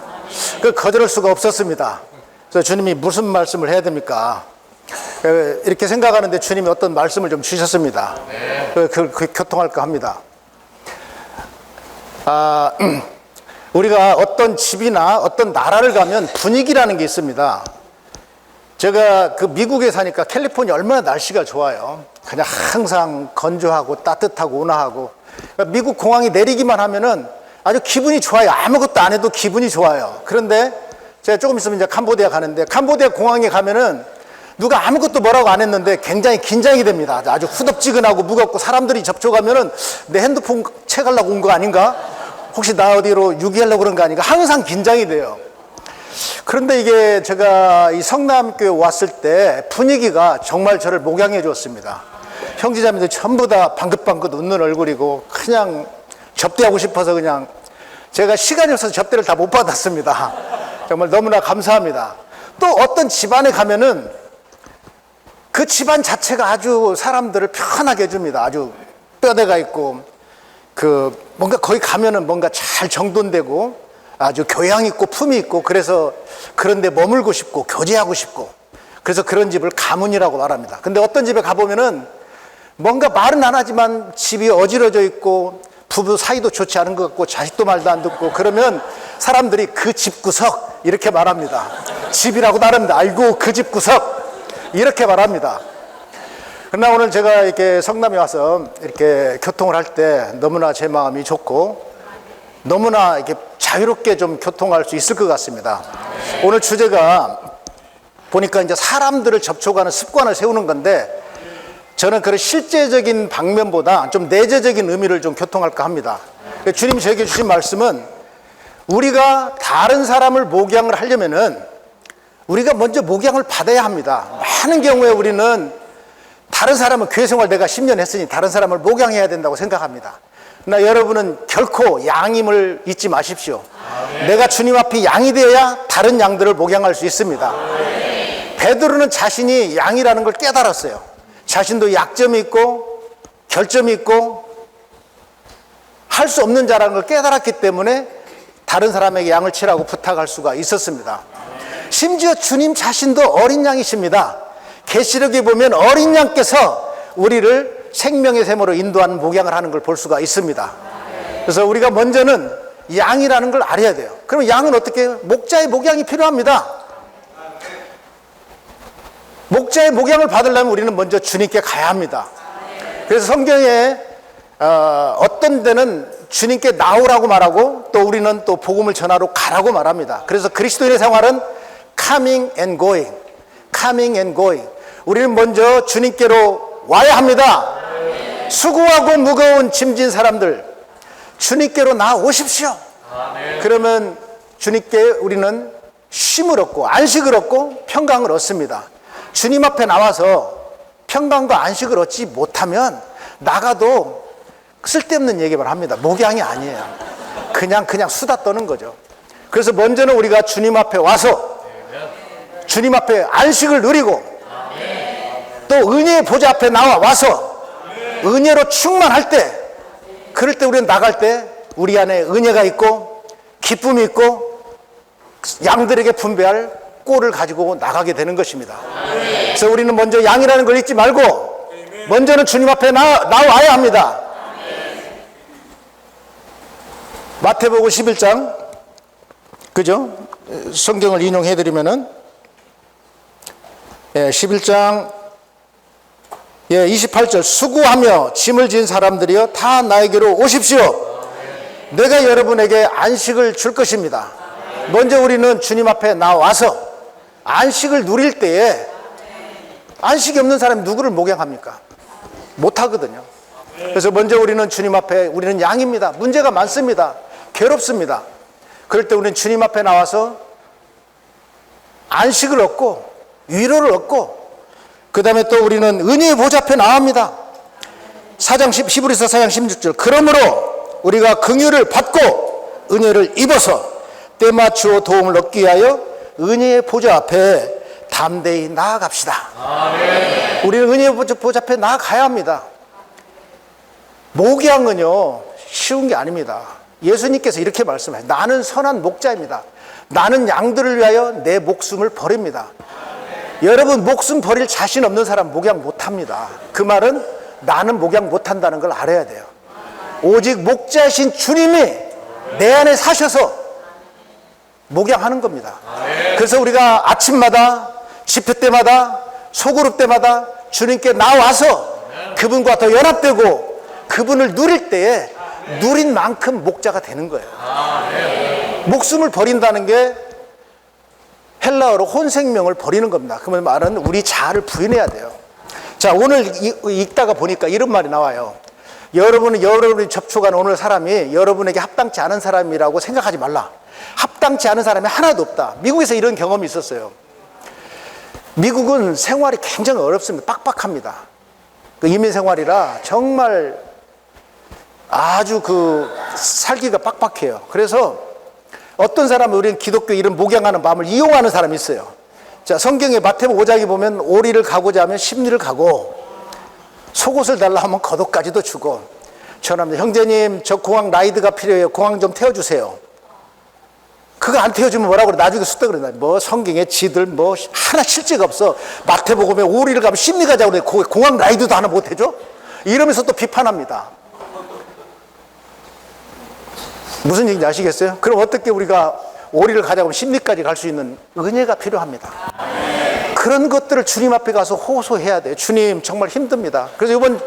Speaker 5: 그 거절할 수가 없었습니다. 그래서 주님이 무슨 말씀을 해야 됩니까? 이렇게 생각하는데 주님이 어떤 말씀을 좀 주셨습니다. 그 교통할까 합니다. 우리가 어떤 집이나 어떤 나라를 가면 분위기라는 게 있습니다. 제가 그 미국에 사니까 캘리포니아 얼마나 날씨가 좋아요. 그냥 항상 건조하고 따뜻하고 온화하고. 미국 공항에 내리기만 하면은 아주 기분이 좋아요. 아무것도 안 해도 기분이 좋아요. 그런데 제가 조금 있으면 이제 캄보디아 가는데, 캄보디아 공항에 가면은 누가 아무것도 뭐라고 안 했는데 굉장히 긴장이 됩니다. 아주 후덥지근하고 무겁고, 사람들이 접촉하면은 내 핸드폰 채가려고 온 거 아닌가? 혹시 나 어디로 유기하려고 그런 거 아닌가? 항상 긴장이 돼요. 그런데 이게 제가 이 성남교회 왔을 때 분위기가 정말 저를 목양해 줬습니다. 형제자매들 전부 다 방긋방긋 웃는 얼굴이고, 그냥 접대하고 싶어서 그냥 제가 시간이 없어서 접대를 다 못 받았습니다. 정말 너무나 감사합니다. 또 어떤 집안에 가면은 그 집안 자체가 아주 사람들을 편하게 해줍니다. 아주 뼈대가 있고, 뭔가 거기 가면은 뭔가 잘 정돈되고 아주 교양 있고 품이 있고, 그래서 그런데 머물고 싶고 교제하고 싶고, 그래서 그런 집을 가문이라고 말합니다. 근데 어떤 집에 가보면은 뭔가 말은 안 하지만 집이 어지러져 있고 부부 사이도 좋지 않은 것 같고 자식도 말도 안 듣고, 그러면 사람들이 그 집구석 이렇게 말합니다. 집이라고 말합니다. 아이고 그 집구석 이렇게 말합니다. 그러나 오늘 제가 이렇게 성남에 와서 이렇게 교통을 할 때 너무나 제 마음이 좋고, 너무나 이렇게 자유롭게 좀 교통할 수 있을 것 같습니다. 오늘 주제가 보니까 이제 사람들을 접촉하는 습관을 세우는 건데, 저는 그런 실제적인 방면보다 좀 내재적인 의미를 좀 교통할까 합니다. 주님이 저에게 주신 말씀은, 우리가 다른 사람을 목양을 하려면은 우리가 먼저 목양을 받아야 합니다. 많은 경우에 우리는 다른 사람은 교회 생활 내가 10년 했으니 다른 사람을 목양해야 된다고 생각합니다. 그러나 여러분은 결코 양임을 잊지 마십시오. 내가 주님 앞에 양이 되어야 다른 양들을 목양할 수 있습니다. 베드로는 자신이 양이라는 걸 깨달았어요. 자신도 약점이 있고 결점이 있고 할 수 없는 자라는 걸 깨달았기 때문에 다른 사람에게 양을 치라고 부탁할 수가 있었습니다. 심지어 주님 자신도 어린 양이십니다. 계시록에 보면 어린 양께서 우리를 생명의 샘으로 인도하는 목양을 하는 걸 볼 수가 있습니다. 그래서 우리가 먼저는 양이라는 걸 알아야 돼요. 그럼 양은 어떻게 해요? 목자의 목양이 필요합니다. 목자의 목양을 받으려면 우리는 먼저 주님께 가야 합니다. 그래서 성경에 어떤 데는 주님께 나오라고 말하고, 또 우리는 또 복음을 전하러 가라고 말합니다. 그래서 그리스도인의 생활은 coming and going, coming and going. 우리는 먼저 주님께로 와야 합니다. 수고하고 무거운 짐진 사람들, 주님께로 나오십시오. 그러면 주님께 우리는 쉼을 얻고 안식을 얻고 평강을 얻습니다. 주님 앞에 나와서 평강과 안식을 얻지 못하면 나가도 쓸데없는 얘기만 합니다. 목양이 아니에요. 그냥 수다 떠는 거죠. 그래서 먼저는 우리가 주님 앞에 와서 주님 앞에 안식을 누리고 또 은혜의 보좌 앞에 와서 은혜로 충만할 때, 그럴 때 우리는 나갈 때 우리 안에 은혜가 있고 기쁨이 있고 양들에게 분배할 꼴을 가지고 나가게 되는 것입니다. 그래서 우리는 먼저 양이라는 걸 잊지 말고 먼저는 주님 앞에 나와야 합니다. 마태복음 11장, 그죠? 성경을 인용해 드리면은 11장 28절, 수고하며 짐을 진 사람들이여 다 나에게로 오십시오. 내가 여러분에게 안식을 줄 것입니다. 먼저 우리는 주님 앞에 나와서 안식을 누릴 때에, 안식이 없는 사람이 누구를 목양합니까? 못하거든요. 그래서 먼저 우리는 주님 앞에, 우리는 양입니다. 문제가 많습니다. 괴롭습니다. 그럴 때 우리는 주님 앞에 나와서 안식을 얻고 위로를 얻고, 그 다음에 또 우리는 은혜의 보좌 앞에 나옵니다. 히브리서 4장 16절, 그러므로 우리가 긍휼을 받고 은혜를 입어서 때맞추어 도움을 얻기 위하여 은혜의 보좌 앞에 담대히 나아갑시다. 아멘. 우리는 은혜의 보좌 앞에 나아가야 합니다. 목양은요 쉬운 게 아닙니다. 예수님께서 이렇게 말씀하셨어요. 나는 선한 목자입니다. 나는 양들을 위하여 내 목숨을 버립니다. 여러분, 목숨 버릴 자신 없는 사람 목양 못합니다. 그 말은 나는 목양 못한다는 걸 알아야 돼요. 오직 목자이신 주님이 내 안에 사셔서 목양하는 겁니다. 그래서 우리가 아침마다, 집회 때마다, 소그룹 때마다 주님께 나와서 그분과 더 연합되고 그분을 누릴 때에 누린 만큼 목자가 되는 거예요. 목숨을 버린다는 게 헬라어로 혼생명을 버리는 겁니다. 그 말은 우리 자아를 부인해야 돼요. 자, 오늘 읽다가 보니까 이런 말이 나와요. 여러분이 접촉한 오늘 사람이 여러분에게 합당치 않은 사람이라고 생각하지 말라. 합당치 않은 사람이 하나도 없다. 미국에서 이런 경험이 있었어요. 미국은 생활이 굉장히 어렵습니다. 빡빡합니다. 그 이민 생활이라 정말 아주 살기가 빡빡해요. 그래서 어떤 사람은 우리는 기독교 이런 목양하는 마음을 이용하는 사람이 있어요. 자, 성경에 마태복음 5장에 보면 오리를 가고자 하면 십리를 가고 속옷을 달라 하면 겉옷까지도 주고, 전합니다. 형제님, 저 공항 라이드가 필요해요. 공항 좀 태워주세요. 그거 안 태워주면 뭐라고 그래? 나중에 숫다 그런다. 뭐 성경에 지들 뭐 하나 실제가 없어. 마태복음에 오리를 가면 십리 가자고 그래. 공항 라이드도 하나 못 해줘? 이러면서 또 비판합니다. 무슨 얘기인지 아시겠어요? 그럼 어떻게 우리가 오리를 가자고 하면 십리까지 갈 수 있는 은혜가 필요합니다. 그런 것들을 주님 앞에 가서 호소해야 돼요. 주님, 정말 힘듭니다. 그래서 이번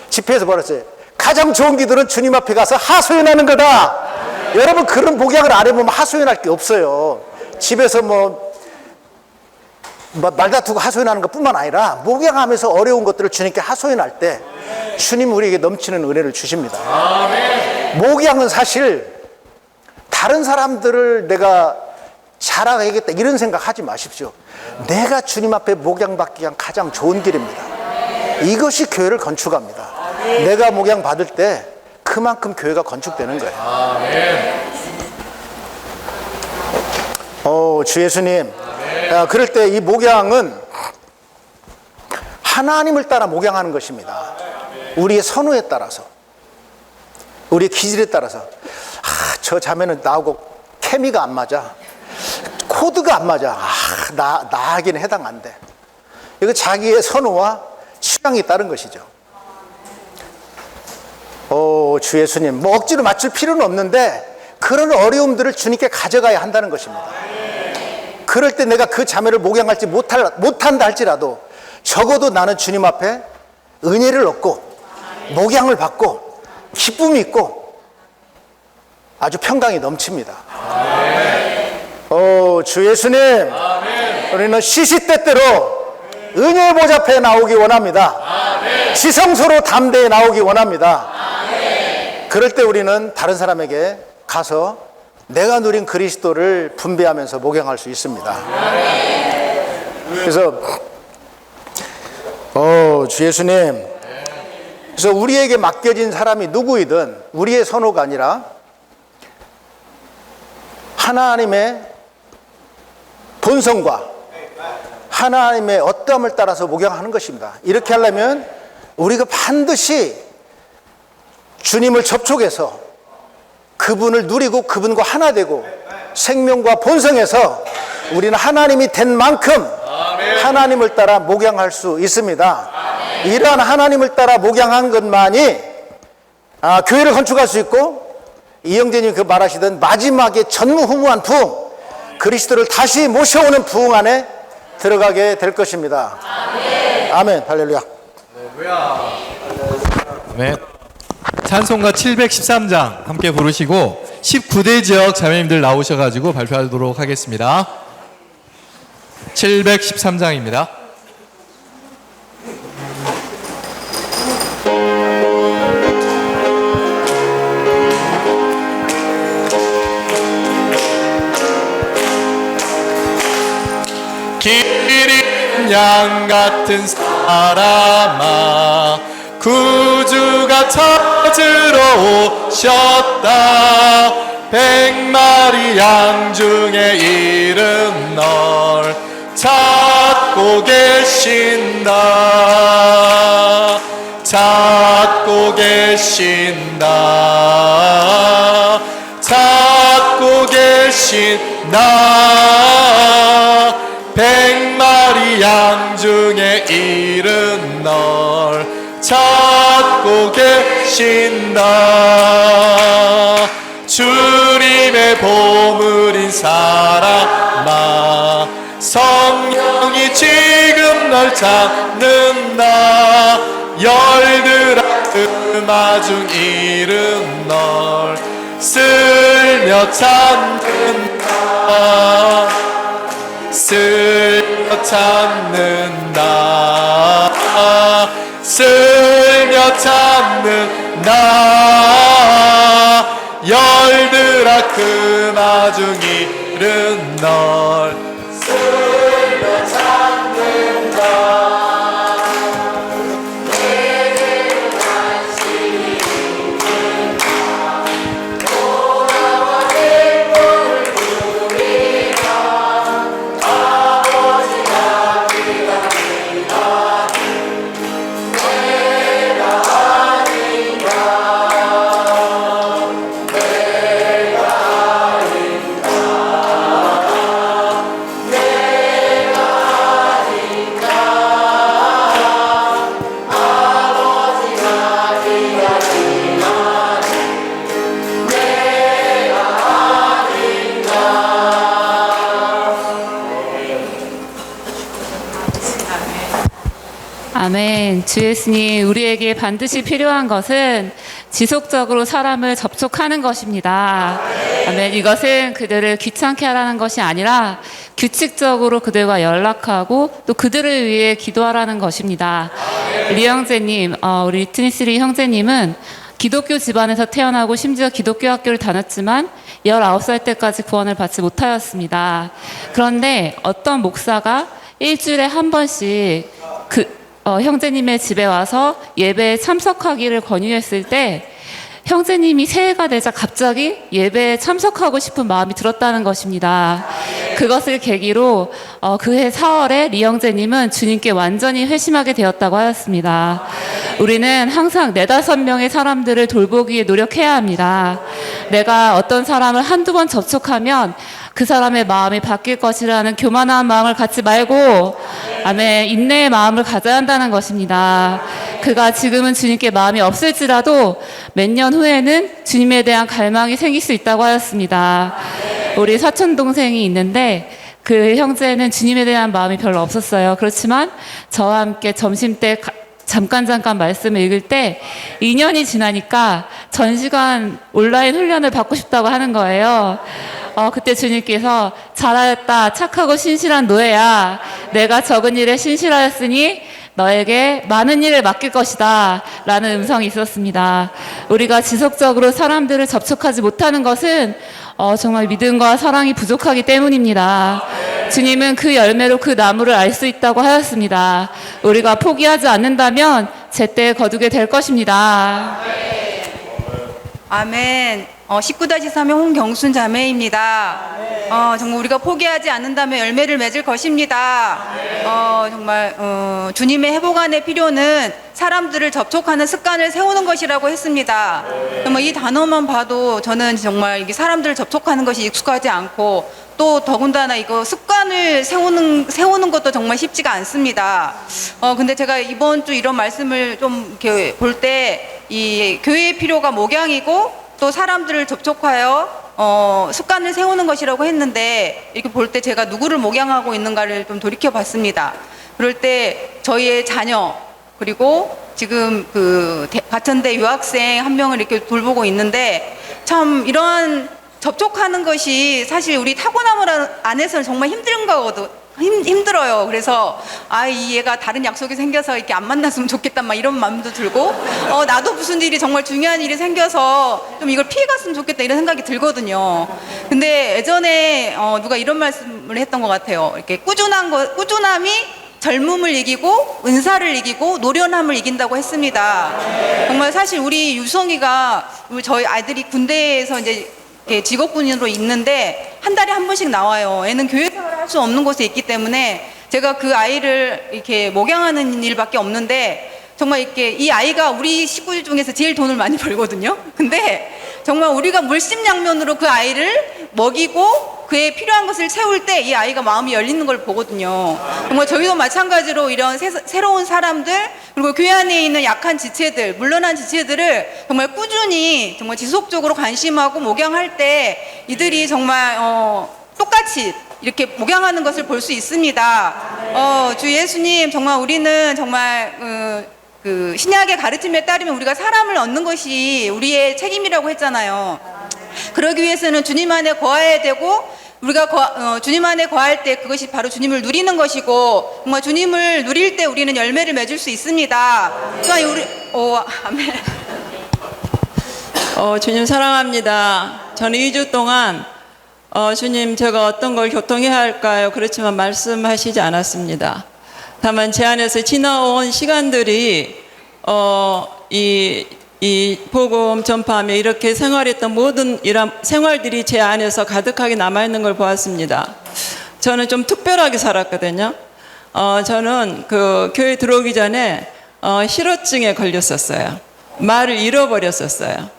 Speaker 5: 집회에서 말했어요. 가장 좋은 기도는 주님 앞에 가서 하소연하는 거다. 여러분, 그런 목양을 안 해보면 하소연할 게 없어요. 집에서 말다투고 하소연하는 것뿐만 아니라 목양하면서 어려운 것들을 주님께 하소연할 때 주님 우리에게 넘치는 은혜를 주십니다. 목양은 사실 다른 사람들을 내가 자랑해야겠다 이런 생각 하지 마십시오. 내가 주님 앞에 목양받기 위한 가장 좋은 길입니다. 이것이 교회를 건축합니다. 내가 목양 받을 때 그만큼 교회가 건축되는 거예요. 주 예수님. 그럴 때 이 목양은 하나님을 따라 목양하는 것입니다. 우리의 선호에 따라서, 우리의 기질에 따라서. 저 자매는 나하고 케미가 안 맞아. 코드가 안 맞아. 나에게는 해당 안 돼. 이거 자기의 선호와 취향이 따른 것이죠. 주 예수님, 뭐 억지로 맞출 필요는 없는데 그런 어려움들을 주님께 가져가야 한다는 것입니다. 그럴 때 내가 그 자매를 목양할지 못한다 할지라도 적어도 나는 주님 앞에 은혜를 얻고 목양을 받고 기쁨이 있고 아주 평강이 넘칩니다. 주 예수님, 우리는 시시때때로 은혜의 보좌 앞에 나오기 원합니다. 지성소로 담대히 나오기 원합니다. 그럴 때 우리는 다른 사람에게 가서 내가 누린 그리스도를 분배하면서 목양할 수 있습니다. 그래서 주 예수님, 그래서 우리에게 맡겨진 사람이 누구이든 우리의 선호가 아니라 하나님의 본성과 하나님의 어떠함을 따라서 목양하는 것입니다. 이렇게 하려면 우리가 반드시 주님을 접촉해서 그분을 누리고 그분과 하나 되고 생명과 본성에서 우리는 하나님이 된 만큼 하나님을 따라 목양할 수 있습니다. 이러한 하나님을 따라 목양한 것만이 교회를 건축할 수 있고, 이영재님 그 말하시던 마지막에 전무후무한 부흥, 그리스도를 다시 모셔오는 부흥 안에 들어가게 될 것입니다. 아멘. 할렐루야.
Speaker 1: 네. 찬송가 713장 함께 부르시고 19대 지역 자매님들 나오셔가지고 발표하도록 하겠습니다. 713장입니다. 기린 양 같은 사람아, 구주가 찾으러 오셨다. 100마리 양 중에 이른 널 찾고 계신다. 찾고 계신다. 찾고 계신다. 100마리 양 중에 이른 널 찾고 계신다. 주님의 보물인 사람아, 성령이 지금 널 찾는다. 열들아 음아 중 이른 널 쓸며 찾는다. 쓸며 찾는다. 쓸며 찾는다. 열들아 금아 중 이른 널 쓸며 찾는다.
Speaker 6: 아멘. 주 예수님, 우리에게 반드시 필요한 것은 지속적으로 사람을 접촉하는 것입니다. 아멘. 이것은 그들을 귀찮게 하라는 것이 아니라 규칙적으로 그들과 연락하고 또 그들을 위해 기도하라는 것입니다. 리형제님, 우리 트니스리 형제님은 기독교 집안에서 태어나고 심지어 기독교 학교를 다녔지만 19살 때까지 구원을 받지 못하였습니다. 그런데 어떤 목사가 일주일에 한 번씩 형제님의 집에 와서 예배에 참석하기를 권유했을 때 형제님이 새해가 되자 갑자기 예배에 참석하고 싶은 마음이 들었다는 것입니다. 그것을 계기로 그해 4월에 리 형제님은 주님께 완전히 회심하게 되었다고 하였습니다. 우리는 항상 4-5명의 사람들을 돌보기 위해 노력해야 합니다. 내가 어떤 사람을 한두 번 접촉하면 그 사람의 마음이 바뀔 것이라는 교만한 마음을 갖지 말고 아멘, 인내의 마음을 가져야 한다는 것입니다. 그가 지금은 주님께 마음이 없을지라도 몇 년 후에는 주님에 대한 갈망이 생길 수 있다고 하였습니다. 우리 사촌 동생이 있는데 그 형제는 주님에 대한 마음이 별로 없었어요. 그렇지만 저와 함께 점심때 잠깐 말씀을 읽을 때 2년이 지나니까 전시간 온라인 훈련을 받고 싶다고 하는 거예요. 그때 주님께서 잘하였다 착하고 신실한 노예야, 내가 적은 일에 신실하였으니 너에게 많은 일을 맡길 것이다 라는 음성이 있었습니다. 우리가 지속적으로 사람들을 접촉하지 못하는 것은 정말 믿음과 사랑이 부족하기 때문입니다. 주님은 그 열매로 그 나무를 알 수 있다고 하였습니다. 우리가 포기하지 않는다면 제때 거두게 될 것입니다.
Speaker 7: 아멘. 19-3의 홍경순 자매입니다. 정말 우리가 포기하지 않는다면 열매를 맺을 것입니다. 정말 주님의 회복안의 필요는 사람들을 접촉하는 습관을 세우는 것이라고 했습니다. 정말 이 단어만 봐도 저는 정말 이게 사람들을 접촉하는 것이 익숙하지 않고 또 더군다나 이거 습관을 세우는 것도 정말 쉽지가 않습니다. 근데 제가 이번 주 이런 말씀을 좀 이렇게 볼 때 이 교회의 필요가 목양이고 또 사람들을 접촉하여 습관을 세우는 것이라고 했는데 이렇게 볼 때 제가 누구를 목양하고 있는가를 좀 돌이켜 봤습니다. 그럴 때 저희의 자녀 그리고 지금 그 가천대 유학생 한 명을 이렇게 돌보고 있는데 참 이러한 접촉하는 것이 사실 우리 타고남을 안에서는 정말 힘든 거거든. 힘들어요. 그래서 이 얘가 다른 약속이 생겨서 이렇게 안 만났으면 좋겠다 막 이런 마음도 들고 나도 무슨 일이 정말 중요한 일이 생겨서 좀 이걸 피해갔으면 좋겠다 이런 생각이 들거든요. 근데 예전에 누가 이런 말씀을 했던 것 같아요. 이렇게 꾸준함이 젊음을 이기고 은사를 이기고 노련함을 이긴다고 했습니다. 정말 사실 우리 유성이가 저희 아이들이 군대에서 이제 직업군인으로 있는데 한 달에 한 번씩 나와요. 애는 교회 생활을 할 수 없는 곳에 있기 때문에 제가 그 아이를 이렇게 목양하는 일밖에 없는데 정말 이렇게 이 아이가 우리 식구 중에서 제일 돈을 많이 벌거든요. 근데 정말 우리가 물심양면으로 그 아이를 먹이고 그에 필요한 것을 채울 때 이 아이가 마음이 열리는 걸 보거든요. 정말 저희도 마찬가지로 이런 새로운 사람들 그리고 교회 안에 있는 약한 지체들, 물러난 지체들을 정말 꾸준히 정말 지속적으로 관심하고 목양할 때 이들이 정말 똑같이 이렇게 목양하는 것을 볼 수 있습니다. 주 예수님 정말 우리는 정말 그 신약의 가르침에 따르면 우리가 사람을 얻는 것이 우리의 책임이라고 했잖아요. 그러기 위해서는 주님 안에 거해야 되고 우리가 주님 안에 거할 때 그것이 바로 주님을 누리는 것이고 정말 주님을 누릴 때 우리는 열매를 맺을 수 있습니다. 또한 우리 아멘.
Speaker 8: 주님 사랑합니다. 저는 2주 동안 주님 제가 어떤 걸 교통해야 할까요? 그렇지만 말씀하시지 않았습니다. 다만 제 안에서 지나온 시간들이 이 복음 전파하며 이렇게 생활했던 모든 이런 생활들이 제 안에서 가득하게 남아있는 걸 보았습니다. 저는 좀 특별하게 살았거든요. 저는 그 교회 들어오기 전에 실어증에 걸렸었어요. 말을 잃어버렸었어요.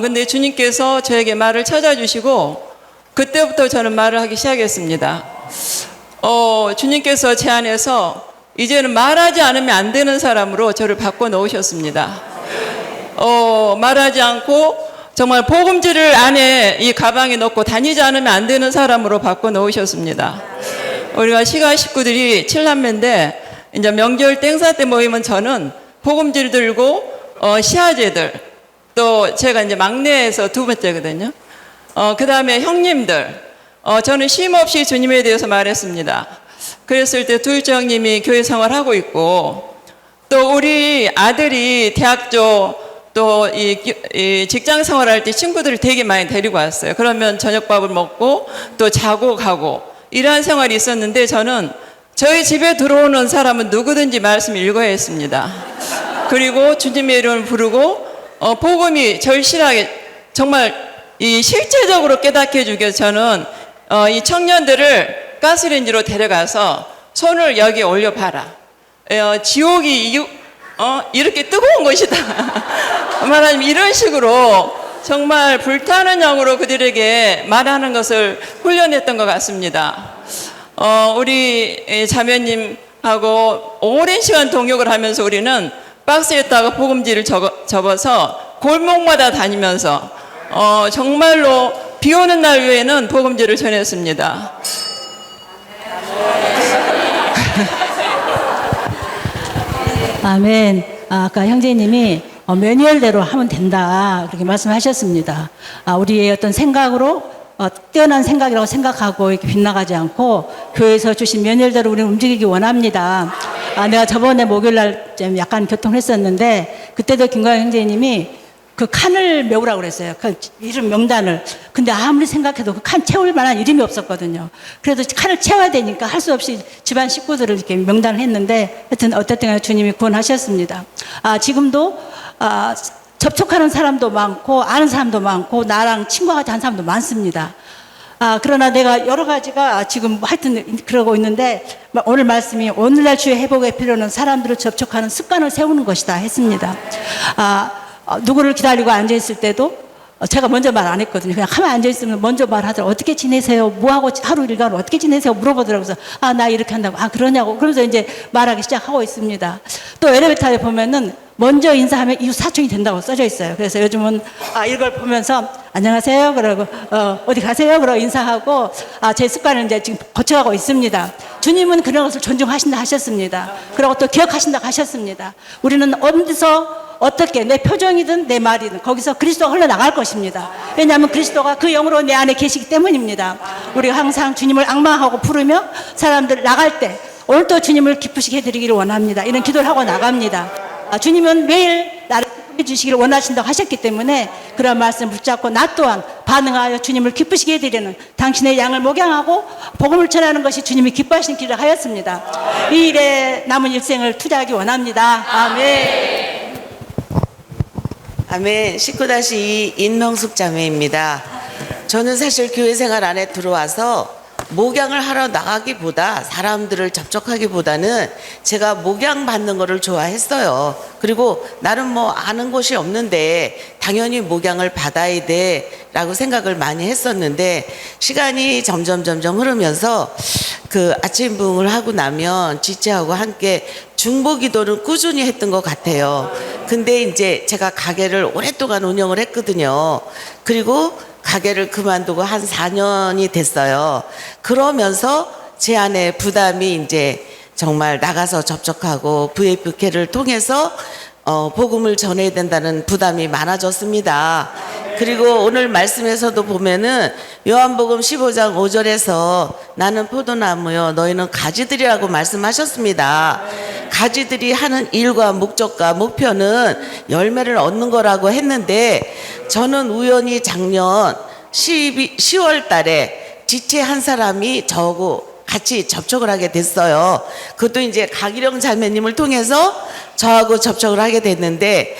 Speaker 8: 근데 주님께서 저에게 말을 찾아주시고 그때부터 저는 말을 하기 시작했습니다. 주님께서 제 안에서 이제는 말하지 않으면 안 되는 사람으로 저를 바꿔 놓으셨습니다. 말하지 않고 정말 복음지를 안에 이 가방에 넣고 다니지 않으면 안 되는 사람으로 바꿔 놓으셨습니다. 우리가 시가 식구들이 7남매인데 이제 명절 땡사 때 모이면 저는 복음지를 들고 시아제들 또 제가 이제 막내에서 두 번째거든요. 그 다음에 형님들 저는 쉼없이 주님에 대해서 말했습니다. 그랬을 때 둘째 형님이 교회 생활하고 있고 또 우리 아들이 대학교 또 이 직장 생활할 때 친구들을 되게 많이 데리고 왔어요. 그러면 저녁밥을 먹고 또 자고 가고 이러한 생활이 있었는데 저는 저희 집에 들어오는 사람은 누구든지 말씀 읽어야 했습니다. 그리고 주님의 이름을 부르고 복음이 절실하게 정말 이 실제적으로 깨닫게 해주기 위해서 저는 이 청년들을 가스레인지로 데려가서 손을 여기에 올려봐라. 지옥이 이렇게 뜨거운 것이다. 말하자면 이런 식으로 정말 불타는 영으로 그들에게 말하는 것을 훈련했던 것 같습니다. 우리 자매님하고 오랜 시간 동역을 하면서 우리는 박스에다가 복음지를 접어서 골목마다 다니면서 정말로 비 오는 날 외에는 복음지를 전했습니다.
Speaker 9: 아멘. 아까 형제님이 매뉴얼대로 하면 된다 그렇게 말씀하셨습니다. 우리의 어떤 생각으로 뛰어난 생각이라고 생각하고 이렇게 빗나가지 않고 교회에서 주신 매뉴얼대로 우리는 움직이기 원합니다. 내가 저번에 목요일날 좀 약간 교통했었는데 그때도 김광현 형제님이 그 칸을 메우라고 그랬어요. 그 이름 명단을. 근데 아무리 생각해도 그 칸 채울 만한 이름이 없었거든요. 그래도 칸을 채워야 되니까 할 수 없이 집안 식구들을 이렇게 명단을 했는데 하여튼 어쨌든 간에 주님이 구원하셨습니다. 지금도 접촉하는 사람도 많고 아는 사람도 많고 나랑 친구같이 한 사람도 많습니다. 그러나 내가 여러 가지가 지금 하여튼 그러고 있는데 오늘 말씀이 오늘날 주의 회복의 필요는 사람들을 접촉하는 습관을 세우는 것이다 했습니다. 누구를 기다리고 앉아있을 때도 제가 먼저 말 안 했거든요. 그냥 가만히 앉아있으면 먼저 말하더라고요. 어떻게 지내세요? 뭐하고 하루 일과를 어떻게 지내세요? 물어보더라고요. 그래서 나 이렇게 한다고. 그러냐고. 그러면서 이제 말하기 시작하고 있습니다. 또 엘리베이터에 보면은 먼저 인사하면 이후 사촌이 된다고 써져 있어요. 그래서 요즘은 이걸 보면서 안녕하세요. 그러고 어디 가세요? 그러고 인사하고 제 습관을 이제 지금 고쳐가고 있습니다. 주님은 그런 것을 존중하신다 하셨습니다. 그리고 또 기억하신다고 하셨습니다. 우리는 어디서 어떻게 내 표정이든 내 말이든 거기서 그리스도가 흘러나갈 것입니다. 왜냐하면 그리스도가 그 영으로 내 안에 계시기 때문입니다. 우리가 항상 주님을 앙망하고 부르며 사람들 나갈 때 오늘도 주님을 기쁘시게 해드리기를 원합니다. 이런 기도를 하고 나갑니다. 주님은 매일 나를 기쁘게 주시기를 원하신다고 하셨기 때문에 그런 말씀을 붙잡고 나 또한 반응하여 주님을 기쁘시게 해드리는 당신의 양을 목양하고 복음을 전하는 것이 주님이 기뻐하시는 길을 하였습니다. 이 일에 남은 일생을 투자하기 원합니다. 아멘.
Speaker 10: 아멘. 19-2 인명숙 자매입니다. 저는 사실 교회 생활 안에 들어와서 목양을 하러 나가기보다 사람들을 접촉하기보다는 제가 목양 받는 거를 좋아했어요. 그리고 나는 뭐 아는 곳이 없는데 당연히 목양을 받아야 돼 라고 생각을 많이 했었는데 시간이 점점 흐르면서 그 아침 부흥을 하고 나면 지체하고 함께 중보기도는 꾸준히 했던 것 같아요. 근데 이제 제가 가게를 오랫동안 운영을 했거든요. 그리고 가게를 그만두고 한 4년이 됐어요. 그러면서 제 안에 부담이 이제 정말 나가서 접촉하고 VFK를 통해서 복음을 전해야 된다는 부담이 많아졌습니다. 그리고 오늘 말씀에서도 보면은 요한복음 15장 5절에서 나는 포도나무요 너희는 가지들이라고 말씀하셨습니다. 가지들이 하는 일과 목적과 목표는 열매를 얻는 거라고 했는데 저는 우연히 작년 10월 달에 지체 한 사람이 저하고 같이 접촉을 하게 됐어요. 그것도 이제 강일영 자매님을 통해서 저하고 접촉을 하게 됐는데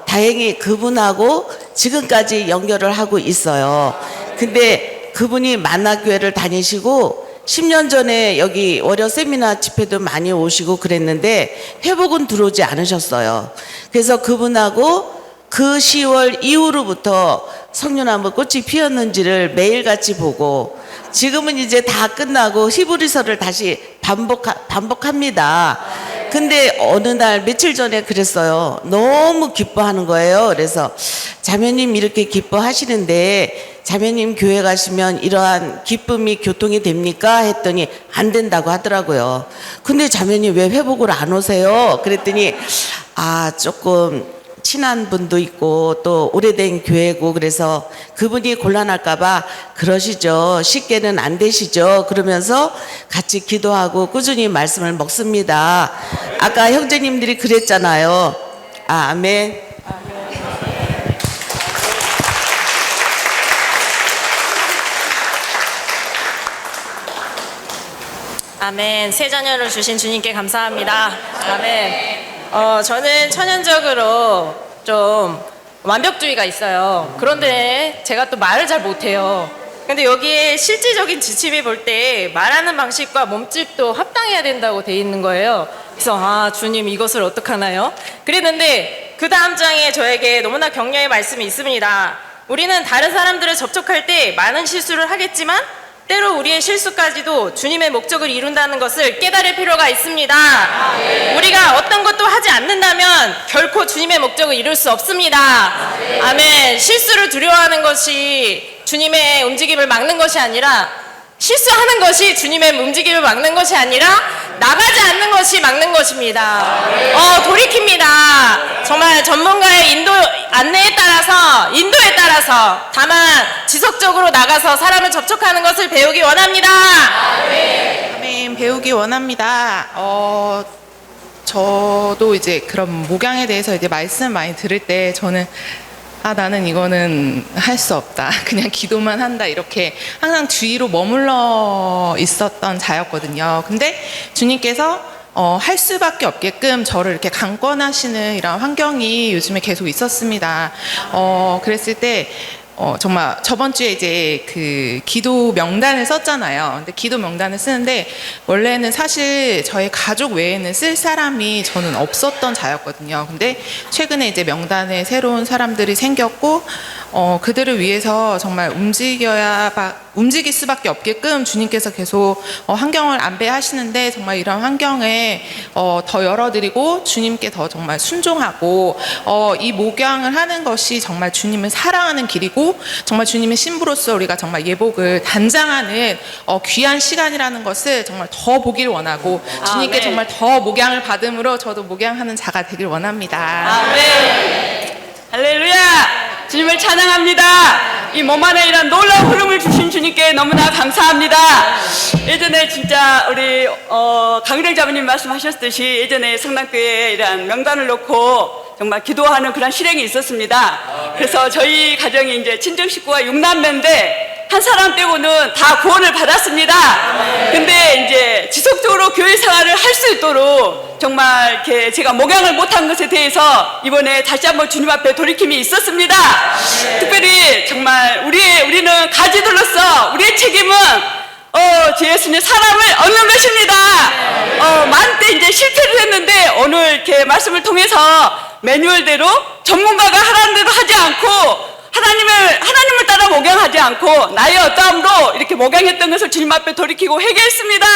Speaker 10: 다행히 그분하고 지금까지 연결을 하고 있어요. 근데 그분이 만나교회를 다니시고 10년 전에 여기 월요 세미나 집회도 많이 오시고 그랬는데 회복은 들어오지 않으셨어요. 그래서 그분하고 그 10월 이후로부터 석류나무 꽃이 피었는지를 매일같이 보고 지금은 이제 다 끝나고 히브리서를 다시 반복합니다. 근데 어느 날 며칠 전에 그랬어요. 너무 기뻐하는 거예요. 그래서 자매님 이렇게 기뻐하시는데 자매님 교회 가시면 이러한 기쁨이 교통이 됩니까? 했더니 안 된다고 하더라고요. 근데 자매님 왜 회복을 안 오세요? 그랬더니 조금 친한 분도 있고 또 오래된 교회고 그래서 그분이 곤란할까봐 그러시죠. 쉽게는 안 되시죠. 그러면서 같이 기도하고 꾸준히 말씀을 먹습니다. 아까 형제님들이 그랬잖아요. 아멘.
Speaker 11: 아멘. 새 자녀를 주신 주님께 감사합니다. 아멘. 저는 천연적으로 좀 완벽주의가 있어요. 그런데 제가 또 말을 잘 못해요. 근데 여기에 실질적인 지침이 볼 때 말하는 방식과 몸집도 합당해야 된다고 돼 있는 거예요. 그래서 주님 이것을 어떡하나요? 그랬는데 그 다음 장에 저에게 너무나 격려의 말씀이 있습니다. 우리는 다른 사람들을 접촉할 때 많은 실수를 하겠지만 때로 우리의 실수까지도 주님의 목적을 이룬다는 것을 깨달을 필요가 있습니다. 우리가 어떤 것도 하지 않는다면 결코 주님의 목적을 이룰 수 없습니다. 아멘. 실수를 두려워하는 것이 주님의 움직임을 막는 것이 아니라 실수하는 것이 주님의 움직임을 막는 것이 아니라 나가지 않는 것이 막는 것입니다. 돌이킵니다. 정말 전문가의 인도에 따라서 다만 지속적으로 나가서 사람을 접촉하는 것을 배우기 원합니다.
Speaker 12: 아멘. 배우기 원합니다. 저도 이제 그런 목양에 대해서 이제 말씀 많이 들을 때 저는 나는 이거는 할 수 없다. 그냥 기도만 한다. 이렇게 항상 주위로 머물러 있었던 자였거든요. 근데 주님께서 할 수밖에 없게끔 저를 이렇게 강권하시는 이런 환경이 요즘에 계속 있었습니다. 그랬을 때 정말 저번 주에 이제 그 기도 명단을 썼잖아요. 근데 기도 명단을 쓰는데 원래는 사실 저희 가족 외에는 쓸 사람이 저는 없었던 자였거든요. 근데 최근에 이제 명단에 새로운 사람들이 생겼고 그들을 위해서 정말 움직일 수밖에 없게끔 주님께서 계속 환경을 안배하시는데 정말 이런 환경에 더 열어드리고 주님께 더 정말 순종하고 이 목양을 하는 것이 정말 주님을 사랑하는 길이고 정말 주님의 신부로서 우리가 정말 예복을 단장하는 귀한 시간이라는 것을 정말 더 보길 원하고 주님께 정말 더 목양을 받음으로 저도 목양하는 자가 되길 원합니다.
Speaker 13: 아멘. 할렐루야. 주님을 찬양합니다. 이 몸 안에 이런 놀라운 흐름을 주신 주님께 너무나 감사합니다. 예전에 진짜 우리 강일행자매님 말씀하셨듯이 예전에 성남교회에 이런 명단을 놓고 정말 기도하는 그런 실행이 있었습니다. 그래서 저희 가정이 이제 친정 식구가 6남매인데 한 사람 빼고는 다 구원을 받았습니다. 근데 이제 지속적으로 교회 생활을 할 수 있도록 정말 이렇게 제가 목양을 못한 것에 대해서 이번에 다시 한번 주님 앞에 돌이킴이 있었습니다. 특별히 정말 우리는 가지들로서 우리의 책임은 주 예수님 사람을 얻는 것입니다. 많은 이제 실패를 했는데 오늘 이렇게 말씀을 통해서 매뉴얼대로 전문가가 하라는 대로 하지 않고 하나님을 따라 목양하지 않고 나의 어떠함으로 이렇게 목양했던 것을 주님 앞에 돌이키고 회개했습니다.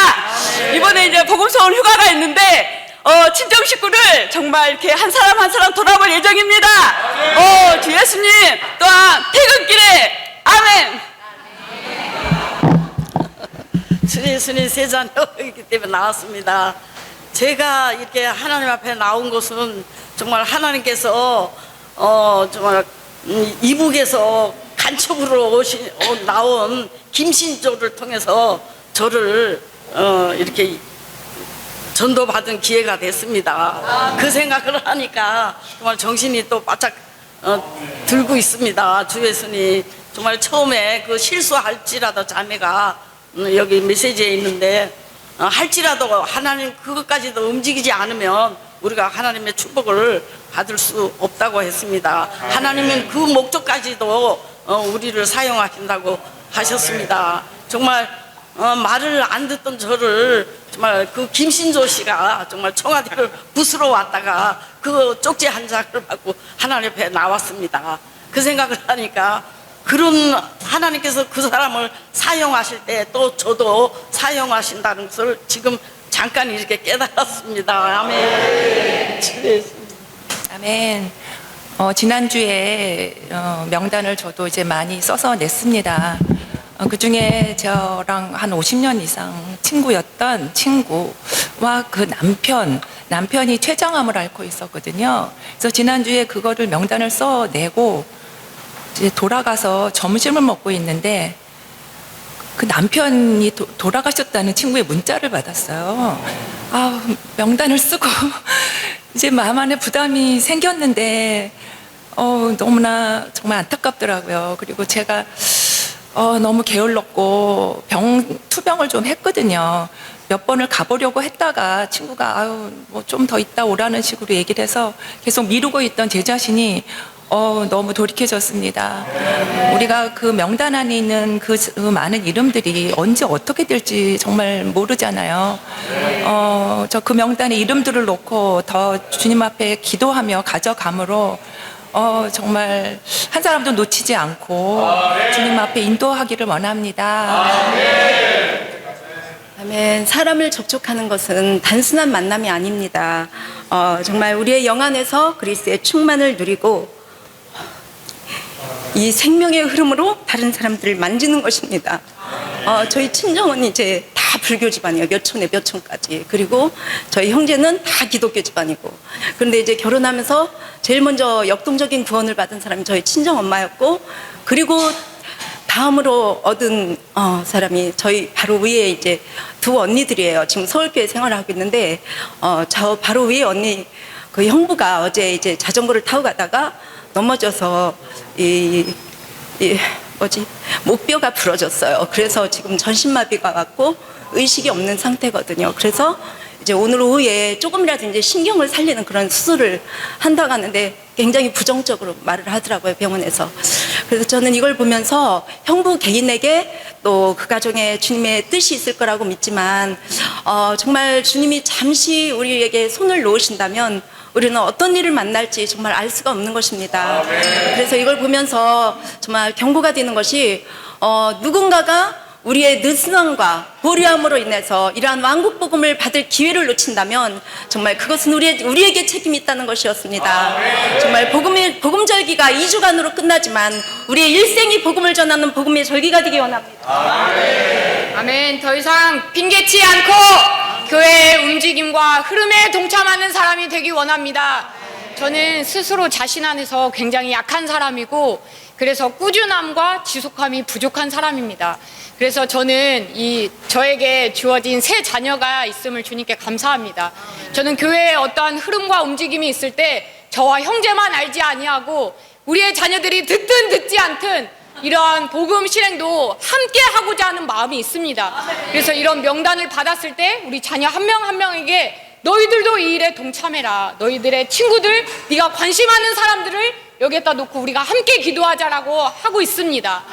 Speaker 13: 이번에 이제 복음서원 휴가가 있는데 친정 식구를 정말 이렇게 한 사람 한 사람 돌아볼 예정입니다. 주 예수님 또한 퇴근길에 아멘.
Speaker 14: 주 예수님 세 자녀이기 때문에 나왔습니다. 제가 이렇게 하나님 앞에 나온 것은 정말 하나님께서 정말 이북에서 간첩으로 나온 김신조를 통해서 저를 이렇게 전도받은 기회가 됐습니다. 그 생각을 하니까 정말 정신이 또 바짝 들고 있습니다. 주 예수님 정말 처음에 그 실수할지라도 자매가 여기 메시지에 있는데 할지라도 하나님 그것까지도 움직이지 않으면 우리가 하나님의 축복을 받을 수 없다고 했습니다. 하나님은 그 목적까지도 우리를 사용하신다고 하셨습니다. 정말 말을 안 듣던 저를 정말 그 김신조 씨가 정말 청와대를 부수러 왔다가 그 쪽지 한 장을 받고 하나님 앞에 나왔습니다. 그 생각을 하니까 그런 하나님께서 그 사람을 사용하실 때 또 저도 사용하신다는 것을 지금 잠깐 이렇게 깨달았습니다. 아멘.
Speaker 15: 아멘. 지난주에 명단을 저도 이제 많이 써서 냈습니다. 그 중에 저랑 한 50년 이상 친구였던 친구와 그 남편이 췌장암을 앓고 있었거든요. 그래서 지난주에 그거를 명단을 써내고 이제 돌아가서 점심을 먹고 있는데 그 남편이 돌아가셨다는 친구의 문자를 받았어요. 명단을 쓰고 이제 마음 안에 부담이 생겼는데 너무나 정말 안타깝더라고요. 그리고 제가 너무 게을렀고 투병을 좀 했거든요. 몇 번을 가보려고 했다가 친구가 뭐 좀 더 있다 오라는 식으로 얘기를 해서 계속 미루고 있던 제 자신이 너무 돌이켜졌습니다. 우리가 그 명단 안에 있는 그 많은 이름들이 언제 어떻게 될지 정말 모르잖아요. 저 그 명단에 이름들을 놓고 더 주님 앞에 기도하며 가져감으로 정말 한 사람도 놓치지 않고 주님 앞에 인도하기를 원합니다.
Speaker 16: 아멘. 사람을 접촉하는 것은 단순한 만남이 아닙니다. 정말 우리의 영 안에서 그리스도의 충만을 누리고 이 생명의 흐름으로 다른 사람들을 만지는 것입니다. 저희 친정은 이제 다 불교 집안이에요. 몇 촌에 몇 촌까지. 그리고 저희 형제는 다 기독교 집안이고. 그런데 이제 결혼하면서 제일 먼저 역동적인 구원을 받은 사람이 저희 친정 엄마였고, 그리고 다음으로 얻은 사람이 저희 바로 위에 이제 두 언니들이에요. 지금 서울교회 생활을 하고 있는데 저 바로 위에 언니 그 형부가 어제 이제 자전거를 타고 가다가 넘어져서 목뼈가 부러졌어요. 그래서 지금 전신마비가 왔고 의식이 없는 상태거든요. 그래서 이제 오늘 오후에 조금이라도 이제 신경을 살리는 그런 수술을 한다고 하는데 굉장히 부정적으로 말을 하더라고요, 병원에서. 그래서 저는 이걸 보면서 형부 개인에게 또 그 가정에 주님의 뜻이 있을 거라고 믿지만 정말 주님이 잠시 우리에게 손을 놓으신다면 우리는 어떤 일을 만날지 정말 알 수가 없는 것입니다. 그래서 이걸 보면서 정말 경고가 되는 것이 누군가가 우리의 늦순함과 보류함으로 인해서 이러한 왕국 복음을 받을 기회를 놓친다면 정말 그것은 우리에게 책임이 있다는 것이었습니다. 정말 복음 절기가 2주간으로 끝나지만 우리의 일생이 복음을 전하는 복음의 절기가 되기 원합니다.
Speaker 17: 아멘. 더 이상 핑계치 않고 교회의 움직임과 흐름에 동참하는 사람이 되기 원합니다. 저는 스스로 자신 안에서 굉장히 약한 사람이고 그래서 꾸준함과 지속함이 부족한 사람입니다. 그래서 저는 저에게 주어진 세 자녀가 있음을 주님께 감사합니다. 저는 교회에 어떠한 흐름과 움직임이 있을 때 저와 형제만 알지 아니하고 우리의 자녀들이 듣든 듣지 않든 이러한 복음 실행도 함께 하고자 하는 마음이 있습니다. 그래서 이런 명단을 받았을 때 우리 자녀 한 명 한 명에게 너희들도 이 일에 동참해라. 너희들의 친구들, 네가 관심하는 사람들을 여기에다 놓고 우리가 함께 기도하자라고 하고 있습니다.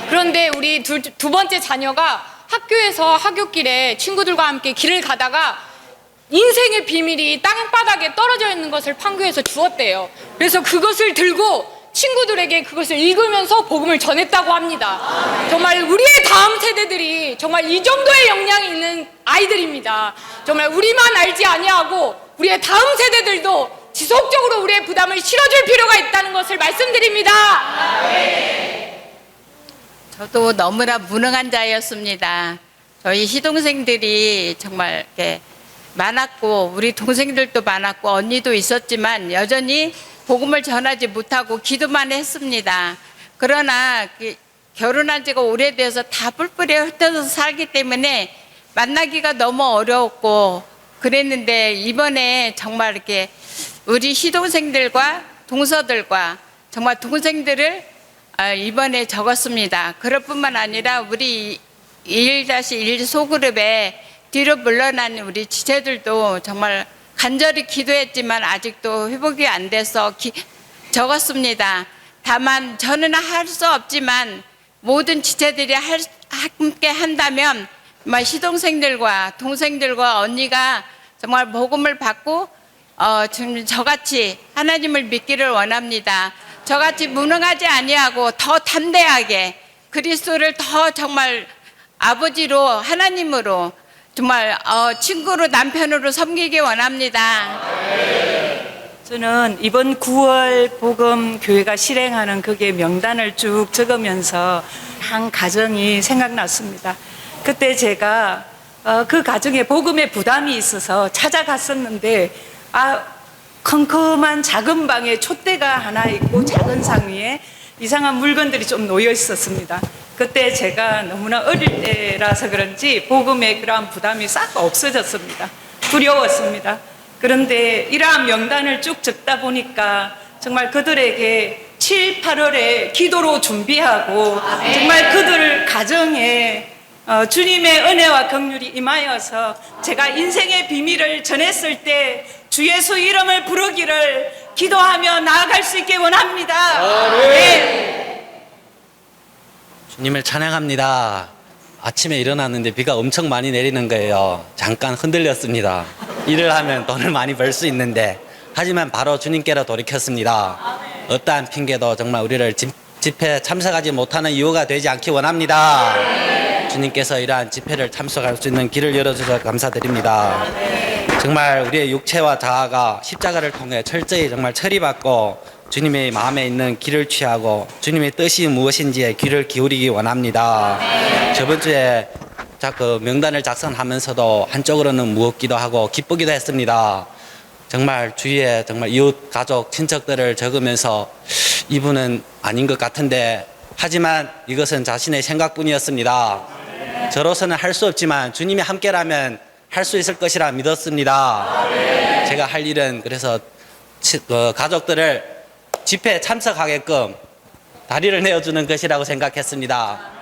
Speaker 17: 그런데 우리 두 번째 자녀가 학교에서 하굣길에 친구들과 함께 길을 가다가 인생의 비밀이 땅바닥에 떨어져 있는 것을 판교에서 주었대요. 그래서 그것을 들고 친구들에게 그것을 읽으면서 복음을 전했다고 합니다. 정말 우리의 다음 세대들이 정말 이 정도의 역량이 있는 아이들입니다. 정말 우리만 알지 아니하고 우리의 다음 세대들도 지속적으로 우리의 부담을 실어줄 필요가 있다는 것을 말씀드립니다.
Speaker 18: 저도 너무나 무능한 자였습니다. 저희 시동생들이 정말 이렇게 많았고 우리 동생들도 많았고 언니도 있었지만 여전히 복음을 전하지 못하고 기도만 했습니다. 그러나 결혼한 지가 오래돼서 다 뿔뿔이 흩어져서 살기 때문에 만나기가 너무 어려웠고 그랬는데 이번에 정말 이렇게 우리 시동생들과 동서들과 정말 동생들을 이번에 적었습니다. 그럴 뿐만 아니라 우리 1-1 소그룹에 뒤로 물러난 우리 지체들도 정말 간절히 기도했지만 아직도 회복이 안 돼서 적었습니다. 다만 저는 할 수 없지만 모든 지체들이 함께 한다면 정말 시동생들과 동생들과 언니가 정말 복음을 받고 저같이 하나님을 믿기를 원합니다. 저같이 무능하지 아니하고 더 담대하게 그리스도를 더 정말 아버지로 하나님으로 정말 친구로 남편으로 섬기기 원합니다.
Speaker 19: 저는 이번 9월 복음 교회가 실행하는 그게 명단을 쭉 적으면서 한 가정이 생각났습니다. 그때 제가 그 가정에 복음의 부담이 있어서 찾아갔었는데 컴컴한 작은 방에 촛대가 하나 있고 작은 상 위에 이상한 물건들이 좀 놓여 있었습니다. 그때 제가 너무나 어릴 때라서 그런지 복음의 그러한 부담이 싹 없어졌습니다. 두려웠습니다. 그런데 이러한 명단을 쭉 적다 보니까 정말 그들에게 7, 8월에 기도로 준비하고 정말 그들 가정에 주님의 은혜와 긍휼이 임하여서 제가 인생의 비밀을 전했을 때 주 예수 이름을 부르기를 기도하며 나아갈 수 있게 원합니다. 네.
Speaker 20: 주님을 찬양합니다. 아침에 일어났는데 비가 엄청 많이 내리는 거예요. 잠깐 흔들렸습니다. 일을 하면 돈을 많이 벌 수 있는데 하지만 바로 주님께로 돌이켰습니다. 어떠한 핑계도 정말 우리를 집회에 참석하지 못하는 이유가 되지 않기 원합니다. 주님께서 이러한 집회를 참석할 수 있는 길을 열어주셔서 감사드립니다. 정말 우리의 육체와 자아가 십자가를 통해 철저히 정말 처리받고 주님의 마음에 있는 길을 취하고 주님의 뜻이 무엇인지에 귀를 기울이기 원합니다. 저번 주에 그 명단을 작성하면서도 한쪽으로는 무겁기도 하고 기쁘기도 했습니다. 정말 주위에 정말 이웃, 가족, 친척들을 적으면서 이분은 아닌 것 같은데 하지만 이것은 자신의 생각뿐이었습니다. 저로서는 할 수 없지만 주님이 함께라면 할 수 있을 것이라 믿었습니다. 제가 할 일은 그래서 가족들을 집회에 참석하게끔 다리를 내어주는 것이라고 생각했습니다.